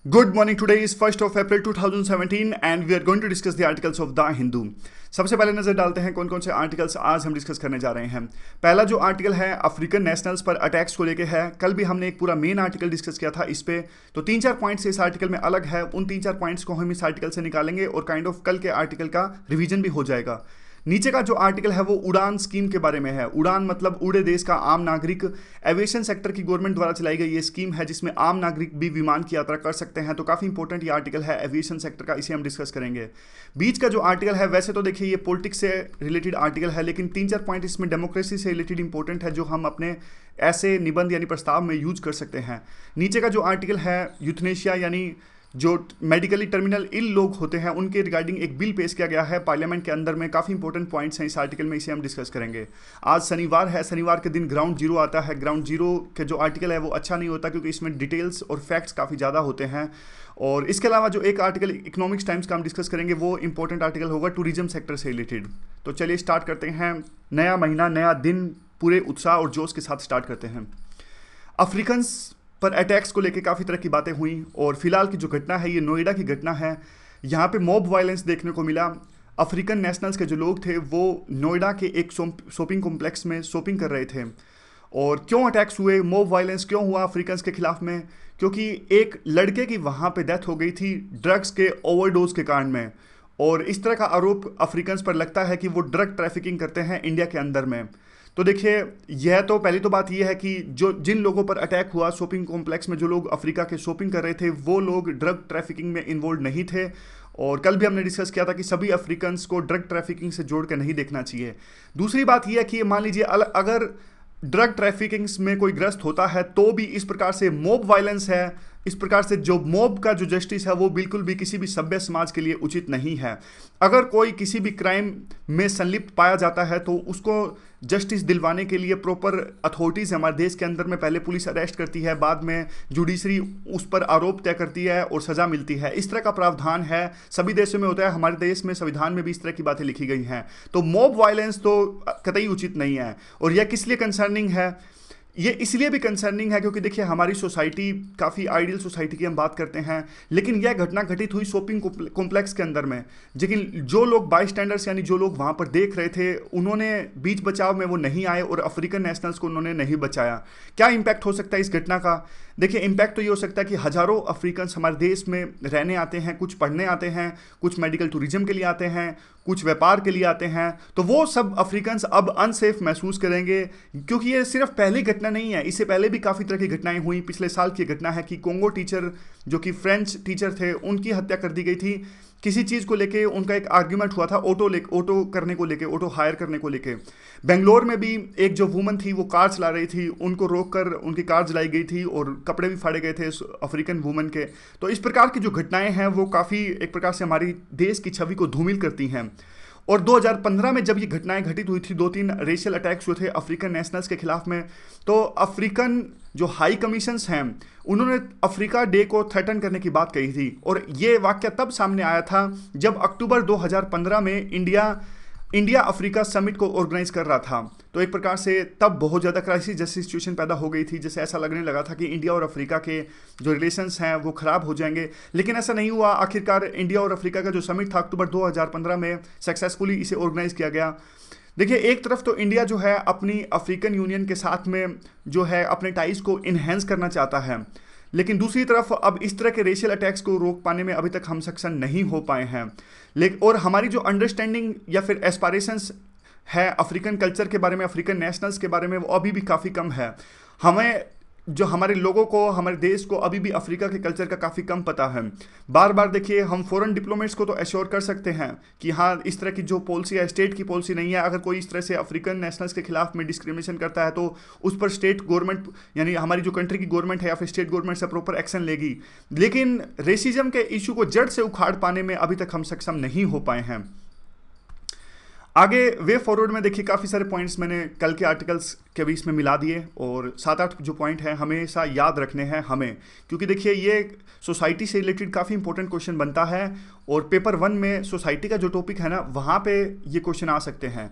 Good morning. Today is 1st of April 2017 and we are going to discuss the articles of The Hindu. सबसे पहले नजर डालते हैं कौन कौन से आर्टिकल्स आज हम डिस्कस करने जा रहे हैं। पहला जो आर्टिकल है अफ्रीकन नेशनल्स पर अटैक्स को लेके है। कल भी हमने एक पूरा मेन आर्टिकल डिस्कस किया था इस पे, तो 3-4 पॉइंट्स इस आर्टिकल में अलग है। उन 3-4 पॉइंट्स को हम इस आर्टिकल से निकालेंगे और काइंड ऑफ कल के आर्टिकल का रिवीजन भी हो जाएगा। नीचे का जो आर्टिकल है वो उड़ान स्कीम के बारे में है। उड़ान मतलब उड़े देश का आम नागरिक। एविएशन सेक्टर की गवर्नमेंट द्वारा चलाई गई ये स्कीम है जिसमें आम नागरिक भी विमान की यात्रा कर सकते हैं। तो काफ़ी इंपॉर्टेंट ये आर्टिकल है एविएशन सेक्टर का, इसे हम डिस्कस करेंगे। बीच का जो आर्टिकल है वैसे तो देखिए ये पॉलिटिक्स से रिलेटेड आर्टिकल है, लेकिन 3-4 पॉइंट इसमें डेमोक्रेसी से रिलेटेड इंपॉर्टेंट है जो हम अपने ऐसे निबंध यानी प्रस्ताव में यूज कर सकते हैं। नीचे का जो आर्टिकल है यूथनेशिया यानी जो मेडिकली टर्मिनल इल लोग होते हैं उनके रिगार्डिंग एक बिल पेश किया गया है पार्लियामेंट के अंदर में। काफ़ी इंपॉर्टेंट पॉइंट्स हैं इस आर्टिकल में, इसे हम डिस्कस करेंगे। आज शनिवार है, शनिवार के दिन ग्राउंड जीरो आता है। ग्राउंड जीरो के जो आर्टिकल है वो अच्छा नहीं होता क्योंकि इसमें डिटेल्स और फैक्ट्स काफ़ी ज़्यादा होते हैं। और इसके अलावा जो एक आर्टिकल इकोनॉमिक्स टाइम्स का हम डिस्कस करेंगे वो इंपॉर्टेंट आर्टिकल होगा टूरिज्म सेक्टर से रिलेटेड। तो चलिए स्टार्ट करते हैं। नया महीना नया दिन, पूरे उत्साह और जोश के साथ स्टार्ट करते हैं। अफ्रीकन्स पर अटैक्स को लेकर काफ़ी तरह की बातें हुई और फिलहाल की जो घटना है ये नोएडा की घटना है। यहाँ पे मॉब वायलेंस देखने को मिला। अफ्रीकन नेशनल्स के जो लोग थे वो नोएडा के एक शॉपिंग कॉम्प्लेक्स में शॉपिंग कर रहे थे। और क्यों अटैक्स हुए, मॉब वायलेंस क्यों हुआ अफ्रीकन्स के खिलाफ में? क्योंकि एक लड़के की वहाँ पे डेथ हो गई थी ड्रग्स के ओवरडोज के कारण में। और इस तरह का आरोप अफ्रीकन्स पर लगता है कि वो ड्रग ट्रैफिकिंग करते हैं इंडिया के अंदर में। तो देखिए यह तो पहली तो बात यह है कि जो जिन लोगों पर अटैक हुआ शॉपिंग कॉम्प्लेक्स में, जो लोग अफ्रीका के शॉपिंग कर रहे थे वो लोग ड्रग ट्रैफिकिंग में इन्वॉल्व नहीं थे। और कल भी हमने डिस्कस किया था कि सभी अफ्रीकन्स को ड्रग ट्रैफिकिंग से जोड़ कर नहीं देखना चाहिए। दूसरी बात यह है कि मान लीजिए अगर ड्रग ट्रैफिकिंग में कोई ग्रस्त होता है तो भी इस प्रकार से मॉब वायलेंस है, इस प्रकार से जो मॉब का जो जस्टिस है वो बिल्कुल भी किसी भी सभ्य समाज के लिए उचित नहीं है। अगर कोई किसी भी क्राइम में संलिप्त पाया जाता है तो उसको जस्टिस दिलवाने के लिए प्रॉपर अथॉरिटीज़ हमारे देश के अंदर में पहले पुलिस अरेस्ट करती है, बाद में जुडिशरी उस पर आरोप तय करती है और सज़ा मिलती है। इस तरह का प्रावधान है, सभी देशों में होता है, हमारे देश में संविधान में भी इस तरह की बातें लिखी गई हैं। तो मॉब वायलेंस तो कतई उचित नहीं है। और यह किस लिए कंसर्निंग है? ये इसलिए भी कंसर्निंग है क्योंकि देखिए हमारी सोसाइटी काफ़ी आइडियल सोसाइटी की हम बात करते हैं, लेकिन यह घटना घटित हुई शॉपिंग कॉम्प्लेक्स के अंदर में। लेकिन जो लोग बाई स्टैंडर्स यानी जो लोग वहाँ पर देख रहे थे उन्होंने बीच बचाव में वो नहीं आए और अफ्रीकन नेशनल्स को उन्होंने नहीं बचाया। क्या इम्पैक्ट हो सकता है इस घटना का? देखिए इम्पैक्ट तो ये हो सकता है कि हज़ारों अफ्रीकन्स हमारे देश में रहने आते हैं, कुछ पढ़ने आते हैं, कुछ मेडिकल टूरिज्म के लिए आते हैं, कुछ व्यापार के लिए आते हैं। तो वो सब अफ्रीकन्स अब अनसेफ महसूस करेंगे क्योंकि ये सिर्फ पहली घटना नहीं है, इससे पहले भी काफ़ी तरह की घटनाएं हुई। पिछले साल की घटना है कि कोंगो टीचर जो कि फ्रेंच टीचर थे उनकी हत्या कर दी गई थी। किसी चीज़ को लेके उनका एक आर्ग्यूमेंट हुआ था ऑटो करने को लेके, ऑटो हायर करने को लेके। बेंगलोर में भी एक जो वुमन थी वो कार चला रही थी, उनको रोककर उनकी कार जलाई गई थी और कपड़े भी फाड़े गए थे अफ्रीकन वुमन के। तो इस प्रकार की जो घटनाएं हैं वो काफ़ी एक प्रकार से हमारी देश की छवि को धूमिल करती हैं। और 2015 में जब ये घटनाएं घटित हुई थी, 2-3 रेशियल अटैक्स हुए थे अफ्रीकन नेशनल्स के खिलाफ में, तो अफ्रीकन जो हाई कमीशंस हैं उन्होंने अफ्रीका डे को थ्रेटन करने की बात कही थी। और ये वाकया तब सामने आया था जब अक्टूबर 2015 में इंडिया अफ्रीका समिट को ऑर्गेनाइज कर रहा था। तो एक प्रकार से तब बहुत ज़्यादा क्राइसिस जैसी सिचुएशन पैदा हो गई थी, जैसे ऐसा लगने लगा था कि इंडिया और अफ्रीका के जो रिलेशंस हैं वो ख़राब हो जाएंगे। लेकिन ऐसा नहीं हुआ। आखिरकार इंडिया और अफ्रीका का जो समिट था अक्टूबर 2015 में सक्सेसफुली इसे ऑर्गेनाइज किया गया। देखिए एक तरफ तो इंडिया जो है अपनी अफ्रीकन यूनियन के साथ में जो है अपने टाइज को इन्हेंस करना चाहता है, लेकिन दूसरी तरफ अब इस तरह के रेशियल अटैक्स को रोक पाने में अभी तक हम सक्षम नहीं हो पाए हैं। लेकिन और हमारी जो अंडरस्टैंडिंग या फिर एस्पायरेशंस है अफ्रीकन कल्चर के बारे में, अफ्रीकन नेशनल्स के बारे में, वो अभी भी काफ़ी कम है। हमें जो हमारे लोगों को, हमारे देश को अभी भी अफ्रीका के कल्चर का काफ़ी कम पता है। बार बार देखिए हम फॉरेन डिप्लोमेट्स को तो एश्योर कर सकते हैं कि हाँ इस तरह की जो पॉलिसी है स्टेट की पॉलिसी नहीं है। अगर कोई इस तरह से अफ्रीकन नेशनल्स के खिलाफ में डिस्क्रिमिनेशन करता है तो उस पर स्टेट गवर्नमेंट यानी हमारी जो कंट्री की गवर्नमेंट है या फिर स्टेट गवर्नमेंट से प्रॉपर एक्शन लेगी। लेकिन रेसिज्म के इशू को जड़ से उखाड़ पाने में अभी तक हम सक्षम नहीं हो पाए हैं। आगे वे फॉरवर्ड में देखिए काफ़ी सारे पॉइंट्स मैंने कल के आर्टिकल्स के बीच में मिला दिए और 7-8 जो पॉइंट हैं हमेशा याद रखने हैं हमें, क्योंकि देखिए ये सोसाइटी से रिलेटेड काफ़ी इंपॉर्टेंट क्वेश्चन बनता है और पेपर 1 में सोसाइटी का जो टॉपिक है ना वहाँ पे ये क्वेश्चन आ सकते हैं।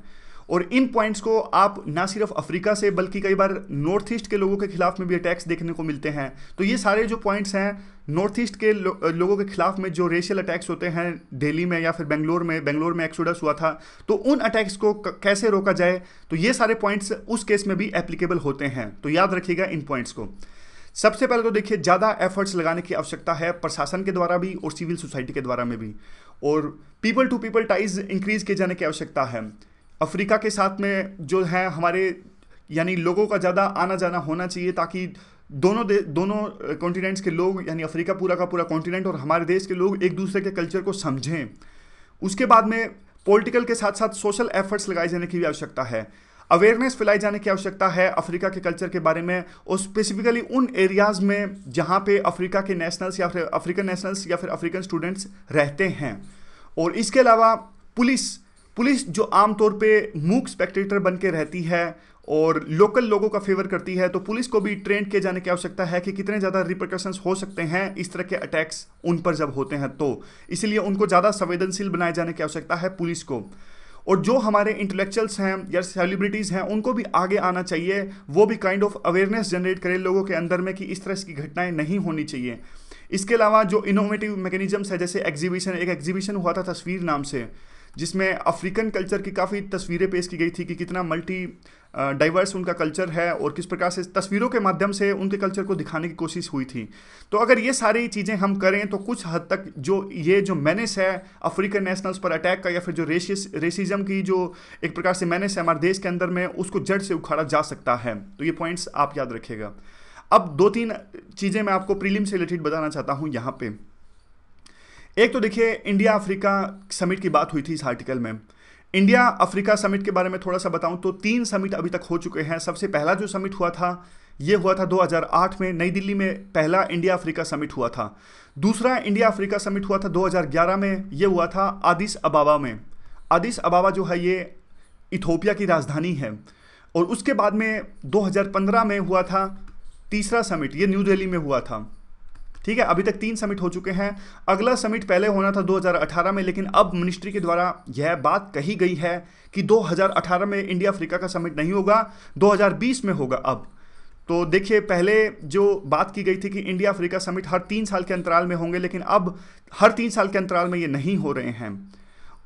और इन पॉइंट्स को आप ना सिर्फ अफ्रीका से बल्कि कई बार नॉर्थ ईस्ट के लोगों के खिलाफ में भी अटैक्स देखने को मिलते हैं। तो ये सारे जो पॉइंट्स हैं नॉर्थ ईस्ट के लोगों के खिलाफ में जो रेशियल अटैक्स होते हैं दिल्ली में या फिर बेंगलोर में एक्सोडस हुआ था, तो उन अटैक्स को कैसे रोका जाए, तो ये सारे पॉइंट्स उस केस में भी एप्लीकेबल होते हैं। तो याद रखिएगा इन पॉइंट्स को। सबसे पहले तो देखिए, ज़्यादा एफर्ट्स लगाने की आवश्यकता है प्रशासन के द्वारा भी और सिविल सोसाइटी के द्वारा में भी, और people to people ties increase किए जाने की आवश्यकता है। अफ्रीका के साथ में जो है हमारे यानी लोगों का ज़्यादा आना जाना होना चाहिए, ताकि दोनों कॉन्टिनेंट्स के लोग यानी अफ्रीका पूरा का पूरा कॉन्टिनेंट और हमारे देश के लोग एक दूसरे के कल्चर को समझें। उसके बाद में पॉलिटिकल के साथ साथ सोशल एफर्ट्स लगाए जाने की भी आवश्यकता है। अवेयरनेस फैलाई जाने की आवश्यकता है अफ्रीका के कल्चर के बारे में, और स्पेसिफिकली उन एरियाज़ में जहाँ पे अफ्रीका के नेशनल्स या फिर अफ्रीकन स्टूडेंट्स रहते हैं। और इसके अलावा पुलिस जो आमतौर पे मूक स्पेक्टेटर बन के रहती है और लोकल लोगों का फेवर करती है, तो पुलिस को भी ट्रेन किए जाने की आवश्यकता है कि कितने ज़्यादा रिपरकशंस हो सकते हैं इस तरह के अटैक्स उन पर जब होते हैं, तो इसलिए उनको ज़्यादा संवेदनशील बनाए जाने की आवश्यकता है पुलिस को। और जो हमारे इंटेलेक्चुअल्स हैं या सेलिब्रिटीज़ हैं उनको भी आगे आना चाहिए, वो भी काइंड ऑफ अवेयरनेस जनरेट करें लोगों के अंदर में कि इस तरह की घटनाएं नहीं होनी चाहिए। इसके अलावा जो इनोवेटिव मैकेनिज्म्स है, जैसे एक एग्जीबिशन हुआ था तस्वीर नाम से, जिसमें अफ्रीकन कल्चर की काफ़ी तस्वीरें पेश की गई थी कि कितना मल्टी डाइवर्स उनका कल्चर है और किस प्रकार से तस्वीरों के माध्यम से उनके कल्चर को दिखाने की कोशिश हुई थी। तो अगर ये सारी चीज़ें हम करें तो कुछ हद तक जो मेनेस है अफ्रीकन नेशनल्स पर अटैक का, या फिर जो रेसिज्म की जो एक प्रकार से मेनेस है हमारे देश के अंदर में, उसको जड़ से उखाड़ा जा सकता है। तो ये पॉइंट्स आप याद रखिएगा। अब 2-3 चीज़ें मैं आपको प्रीलिम से रिलेटेड बताना चाहता हूँ यहाँ पे। एक तो देखिए, इंडिया अफ्रीका समिट की बात हुई थी इस आर्टिकल में। इंडिया अफ्रीका समिट के बारे में थोड़ा सा बताऊं तो 3 समिट अभी तक हो चुके हैं। सबसे पहला जो समिट हुआ था ये हुआ था 2008 में नई दिल्ली में, पहला इंडिया अफ्रीका समिट हुआ था। दूसरा इंडिया अफ्रीका समिट हुआ था 2011 में, ये हुआ था आदिस अबाबा में। आदिस अबाबा जो है ये इथोपिया की राजधानी है। और उसके बाद में 2015 में हुआ था तीसरा समिट, ये न्यू दिल्ली में हुआ था। ठीक है, अभी तक 3 समिट हो चुके हैं। अगला समिट पहले होना था 2018 में, लेकिन अब मिनिस्ट्री के द्वारा यह बात कही गई है कि 2018 में इंडिया अफ्रीका का समिट नहीं होगा, 2020 में होगा अब। तो देखिए, पहले जो बात की गई थी कि इंडिया अफ्रीका समिट हर 3 साल के अंतराल में होंगे, लेकिन अब हर 3 साल के अंतराल में ये नहीं हो रहे हैं।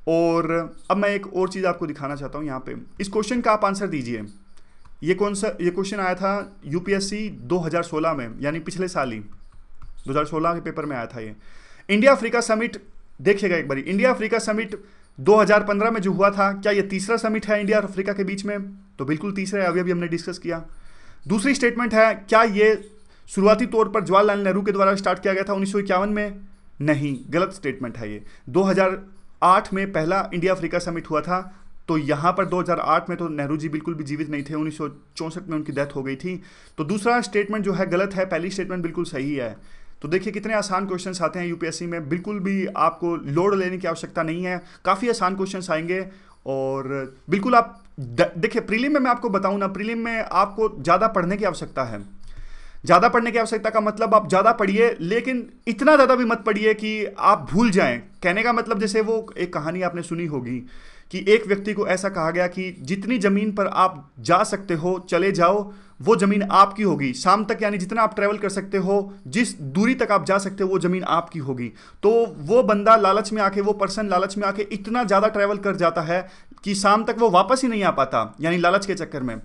और अब मैं एक और चीज़ आपको दिखाना चाहता हूँ यहाँ पे। इस क्वेश्चन का आप आंसर दीजिए। ये क्वेश्चन आया था यूपीएससी 2016 में, यानी पिछले साल ही 2016 के पेपर में आया था ये। इंडिया अफ्रीका समिट देखिएगा एक बारी, इंडिया अफ्रीका समिट 2015 में जो हुआ था, क्या ये तीसरा समिट है इंडिया और अफ्रीका के बीच में? तो बिल्कुल तीसरा है, अभी हमने डिस्कस किया। दूसरी स्टेटमेंट है, क्या ये शुरुआती तौर पर जवाहरलाल नेहरू के द्वारा स्टार्ट किया गया था 1951 में? नहीं, गलत स्टेटमेंट है ये। 2008 में पहला इंडिया अफ्रीका समिट हुआ था। तो यहाँ पर 2008 में तो नेहरू जी बिल्कुल भी जीवित नहीं थे, 1964 में उनकी डेथ हो गई थी। तो दूसरा स्टेटमेंट जो है गलत है, पहली स्टेटमेंट बिल्कुल सही है। तो देखिए कितने आसान क्वेश्चंस आते हैं यूपीएससी में, बिल्कुल भी आपको लोड लेने की आवश्यकता नहीं है, काफ़ी आसान क्वेश्चंस आएंगे। और बिल्कुल आप देखिए, प्रीलिम में मैं आपको बताऊं ना, प्रीलिम में आपको ज़्यादा पढ़ने की आवश्यकता है। ज़्यादा पढ़ने की आवश्यकता का मतलब आप ज़्यादा पढ़िए, लेकिन इतना ज़्यादा भी मत पढ़िए कि आप भूल जाएं। कहने का मतलब, जैसे वो एक कहानी आपने सुनी होगी कि एक व्यक्ति को ऐसा कहा गया कि जितनी ज़मीन पर आप जा सकते हो चले जाओ, वो ज़मीन आपकी होगी शाम तक, यानी जितना आप ट्रैवल कर सकते हो, जिस दूरी तक आप जा सकते हो वो ज़मीन आपकी होगी। तो वो बंदा लालच में आके, वो पर्सन लालच में आके इतना ज़्यादा ट्रैवल कर जाता है कि शाम तक वो वापस ही नहीं आ पाता, यानी लालच के चक्कर में।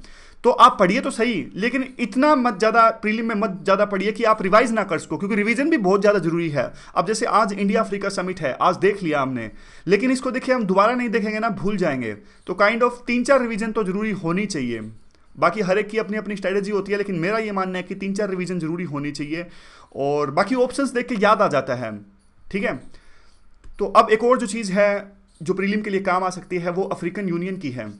तो आप पढ़िए तो सही, लेकिन इतना मत ज़्यादा प्रीलिम में मत ज़्यादा पढ़िए कि आप रिवाइज ना कर सको, क्योंकि रिवीजन भी बहुत ज़्यादा जरूरी है। अब जैसे आज इंडिया अफ्रीका समिट है, आज देख लिया हमने, लेकिन इसको देखिए हम दोबारा नहीं देखेंगे ना, भूल जाएंगे। तो काइंड ऑफ 3-4 रिवीजन तो जरूरी होनी चाहिए। बाकी हर एक की अपनी अपनी स्ट्रेटेजी होती है, लेकिन मेरा ये मानना है कि 3-4 रिवीजन जरूरी होनी चाहिए, और बाकी ऑप्शंस देख के याद आ जाता है। ठीक है, तो अब एक और जो चीज़ है जो प्रीलिम के लिए काम आ सकती है, वो अफ्रीकन यूनियन की है।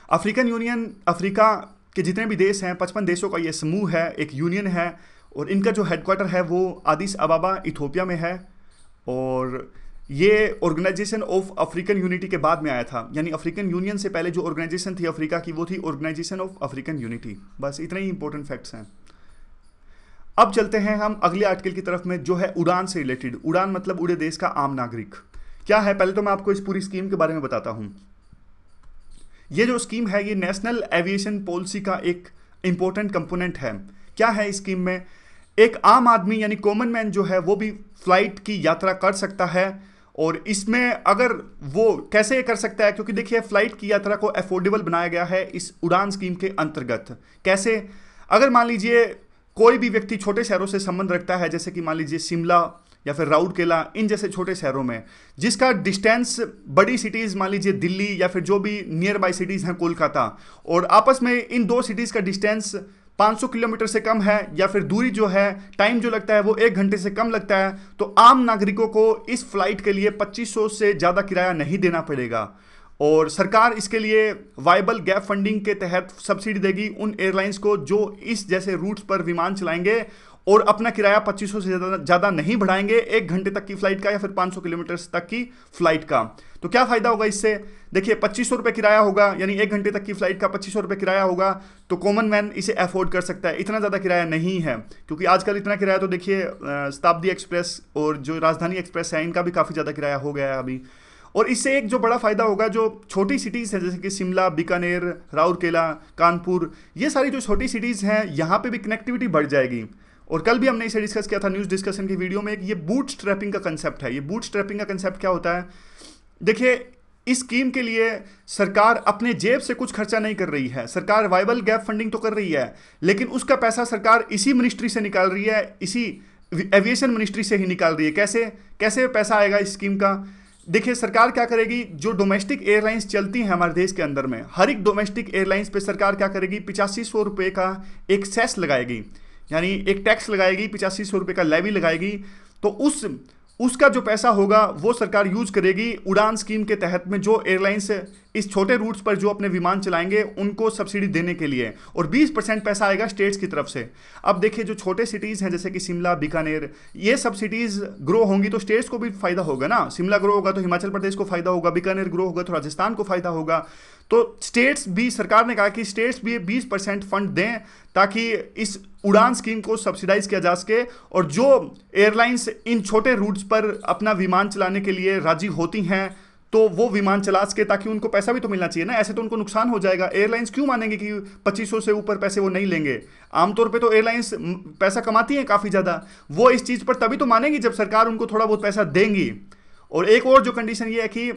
अफ्रीकन यूनियन अफ्रीका के जितने भी देश हैं, 55 देशों का ये समूह है, एक यूनियन है, और इनका जो हेडक्वार्टर है वो आदिस अबाबा इथोपिया में है। और ये ऑर्गेनाइजेशन ऑफ अफ्रीकन यूनिटी के बाद में आया था, यानी अफ्रीकन यूनियन से पहले जो ऑर्गेनाइजेशन थी अफ्रीका की, वो थी ऑर्गेनाइजेशन ऑफ अफ्रीकन यूनिटी। बस इतने ही इंपॉर्टेंट फैक्ट्स हैं। अब चलते हैं हम अगले आर्टिकल की तरफ में, जो है उड़ान से रिलेटेड। उड़ान मतलब उड़े देश का आम नागरिक क्या है। पहले तो मैं आपको इस पूरी स्कीम के बारे में बताता हूँ। ये जो स्कीम है ये नेशनल एविएशन पॉलिसी का एक इंपॉर्टेंट कंपोनेंट है। क्या है इस स्कीम में? एक आम आदमी यानी कॉमन मैन जो है वो भी फ्लाइट की यात्रा कर सकता है। और इसमें अगर वो कैसे कर सकता है, क्योंकि देखिए फ्लाइट की यात्रा को अफोर्डेबल बनाया गया है इस उड़ान स्कीम के अंतर्गत। कैसे? अगर मान लीजिए कोई भी व्यक्ति छोटे शहरों से संबंध रखता है, जैसे कि मान लीजिए शिमला या फिर राउरकेला, इन जैसे छोटे शहरों में जिसका डिस्टेंस बड़ी सिटीज़ मान लीजिए दिल्ली या फिर जो भी नियर बाय सिटीज़ हैं कोलकाता, और आपस में इन दो सिटीज़ का डिस्टेंस 500 किलोमीटर से कम है या फिर दूरी जो है, टाइम जो लगता है वो 1 घंटे से कम लगता है, तो आम नागरिकों को इस फ्लाइट के लिए 2500 से ज़्यादा किराया नहीं देना पड़ेगा। और सरकार इसके लिए वाइबल गैप फंडिंग के तहत सब्सिडी देगी उन एयरलाइंस को जो इस जैसे रूट्स पर विमान चलाएंगे और अपना किराया 2500 से ज़्यादा नहीं बढ़ाएंगे 1 घंटे तक की फ्लाइट का या फिर 500 किलोमीटर तक की फ्लाइट का। तो क्या फ़ायदा होगा इससे? देखिए 2500 रुपये किराया होगा, यानी 1 घंटे तक की फ्लाइट का 2500 रुपये किराया होगा, तो कॉमन मैन इसे अफोर्ड कर सकता है। इतना ज़्यादा किराया नहीं है, क्योंकि आजकल इतना किराया तो देखिए शताब्दी एक्सप्रेस और जो राजधानी एक्सप्रेस है इनका भी काफ़ी ज़्यादा किराया हो गया है अभी। और इससे एक जो बड़ा फ़ायदा होगा, जो छोटी सिटीज़ हैं जैसे कि शिमला, बीकानेर, राउरकेला, कानपुर, ये सारी जो छोटी सिटीज़ हैं यहाँ पे भी कनेक्टिविटी बढ़ जाएगी। और कल भी हमने इसे डिस्कस किया था न्यूज़ डिस्कशन की वीडियो में, ये बूट स्ट्रैपिंग का कंसेप्ट है। ये बूट स्ट्रैपिंग का कंसेप्ट क्या होता है? देखिए इस स्कीम के लिए सरकार अपने जेब से कुछ खर्चा नहीं कर रही है। सरकार वाइबल गैप फंडिंग तो कर रही है, लेकिन उसका पैसा सरकार इसी मिनिस्ट्री से निकाल रही है, इसी एविएशन मिनिस्ट्री से ही निकाल रही है। कैसे कैसे पैसा आएगा इस स्कीम का? देखिए सरकार क्या करेगी, जो डोमेस्टिक एयरलाइंस चलती हैं हमारे देश के अंदर में, हर एक डोमेस्टिक एयरलाइंस पे सरकार क्या करेगी, 8500 रुपये का एक सेस लगाएगी, यानी एक टैक्स लगाएगी, 8500 रुपये का लेवी लगाएगी। तो उसका जो पैसा होगा वो सरकार यूज करेगी उड़ान स्कीम के तहत में, जो एयरलाइंस इस छोटे रूट्स पर जो अपने विमान चलाएंगे उनको सब्सिडी देने के लिए, और 20% पैसा आएगा स्टेट्स की तरफ से। अब देखिए जो छोटे सिटीज़ हैं जैसे कि शिमला, बीकानेर, ये सब सिटीज़ ग्रो होंगी तो स्टेट्स को भी फायदा होगा ना। शिमला ग्रो होगा तो हिमाचल प्रदेश को फायदा होगा, बीकानेर ग्रो होगा तो राजस्थान को फायदा होगा। तो स्टेट्स भी, सरकार ने कहा कि स्टेट्स भी 20% फंड दें ताकि इस उड़ान स्कीम को सब्सिडाइज किया जा सके, और जो एयरलाइंस इन छोटे रूट्स पर अपना विमान चलाने के लिए राजी होती हैं तो वो विमान चला सके, ताकि उनको पैसा भी तो मिलना चाहिए ना। ऐसे तो उनको नुकसान हो जाएगा। एयरलाइंस क्यों मानेंगे कि 2500 से ऊपर पैसे वो नहीं लेंगे? आमतौर पे तो एयरलाइंस पैसा कमाती हैं काफ़ी ज़्यादा, वो इस चीज़ पर तभी तो मानेंगी जब सरकार उनको थोड़ा बहुत पैसा देंगी। और एक और जो कंडीशन ये है कि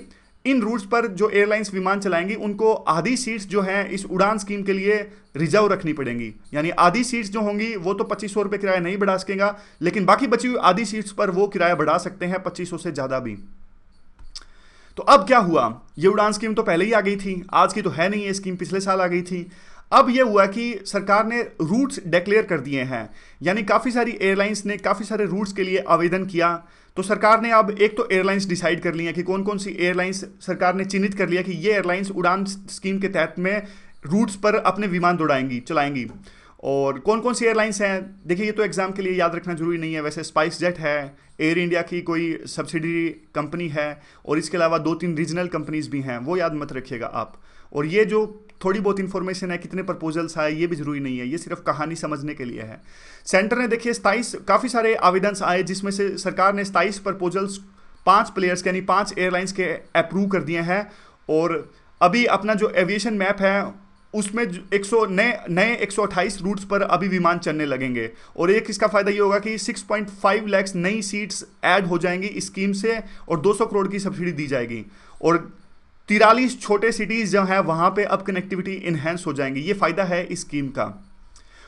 इन रूट्स पर जो एयरलाइंस विमान चलाएंगी उनको आधी सीट्स जो हैं इस उड़ान स्कीम के लिए रिजर्व रखनी पड़ेंगी, यानी आधी सीट्स जो होंगी वो तो 2500 रुपये किराया नहीं बढ़ा सकेगा, लेकिन बाकी बची हुई आधी सीट्स पर वो किराया बढ़ा सकते हैं 2500 से ज़्यादा भी। तो अब क्या हुआ, ये उड़ान स्कीम तो पहले ही आ गई थी, आज की तो है नहीं, ये स्कीम पिछले साल आ गई थी। अब ये हुआ कि सरकार ने रूट्स डिक्लेयर कर दिए हैं, यानी काफ़ी सारी एयरलाइंस ने काफ़ी सारे रूट्स के लिए आवेदन किया। तो सरकार ने अब एक तो एयरलाइंस डिसाइड कर ली है कि कौन कौन सी एयरलाइंस, सरकार ने चिन्हित कर लिया कि ये एयरलाइंस उड़ान स्कीम के तहत में रूट्स पर अपने विमान दौड़ाएंगी, चलाएंगी। और कौन कौन सी एयरलाइंस हैं, देखिए ये तो एग्जाम के लिए याद रखना जरूरी नहीं है। वैसे स्पाइस जेट है, एयर इंडिया की कोई सब्सिडरी कंपनी है, और इसके अलावा 2-3 रीजनल कंपनीज भी हैं, वो याद मत रखिएगा आप। और ये जो थोड़ी बहुत इंफॉर्मेशन है, कितने प्रपोजल्स आए, ये भी जरूरी नहीं है, ये सिर्फ कहानी समझने के लिए है। सेंटर ने देखिए 27 काफ़ी सारे आवेदन आए, जिसमें से सरकार ने 27 प्रपोजल्स 5 प्लेयर्स यानी 5 एयरलाइंस के अप्रूव कर दिए हैं। और अभी अपना जो एविएशन मैप है उसमें 100 नए 128 रूट्स पर अभी विमान चलने लगेंगे। और एक इसका फ़ायदा ये होगा कि 6.5 लाख नई सीट्स ऐड हो जाएंगी इस स्कीम से, और 200 करोड़ की सब्सिडी दी जाएगी। और 43 छोटे सिटीज़ जो हैं वहाँ पे अब कनेक्टिविटी इन्हेंस हो जाएंगी। ये फ़ायदा है इस स्कीम का।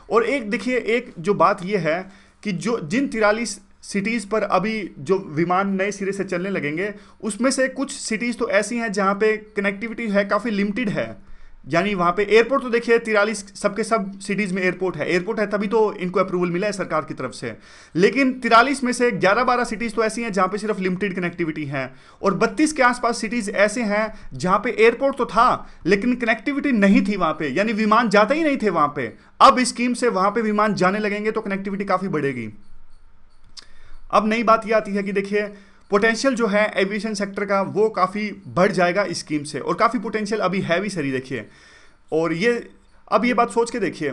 और एक देखिए, एक जो बात ये है कि जो जिन 43 सिटीज़ पर अभी जो विमान नए सिरे से चलने लगेंगे, उसमें से कुछ सिटीज़ तो ऐसी हैं जहाँ पे कनेक्टिविटी है काफ़ी लिमिटेड है, यानी वहाँ पे एयरपोर्ट तो देखिए 43 सबके सब सिटीज़ में एयरपोर्ट है तभी तो इनको अप्रूवल मिला है सरकार की तरफ से। लेकिन 43 में से 11-12 सिटीज़ तो ऐसी हैं जहाँ पे सिर्फ लिमिटेड कनेक्टिविटी है, और 32 के आसपास सिटीज़ ऐसे हैं जहाँ पे एयरपोर्ट तो था लेकिन कनेक्टिविटी नहीं थी वहाँ पे, यानी विमान जाते ही नहीं थे वहाँ पे। अब इस स्कीम से वहाँ पे विमान जाने लगेंगे तो कनेक्टिविटी काफ़ी बढ़ेगी। अब नई बात ये आती है कि देखिए पोटेंशियल जो है एविएशन सेक्टर का वो काफ़ी बढ़ जाएगा इस स्कीम से, और काफ़ी पोटेंशियल अभी है भी सही देखिए। और ये अब ये बात सोच के देखिए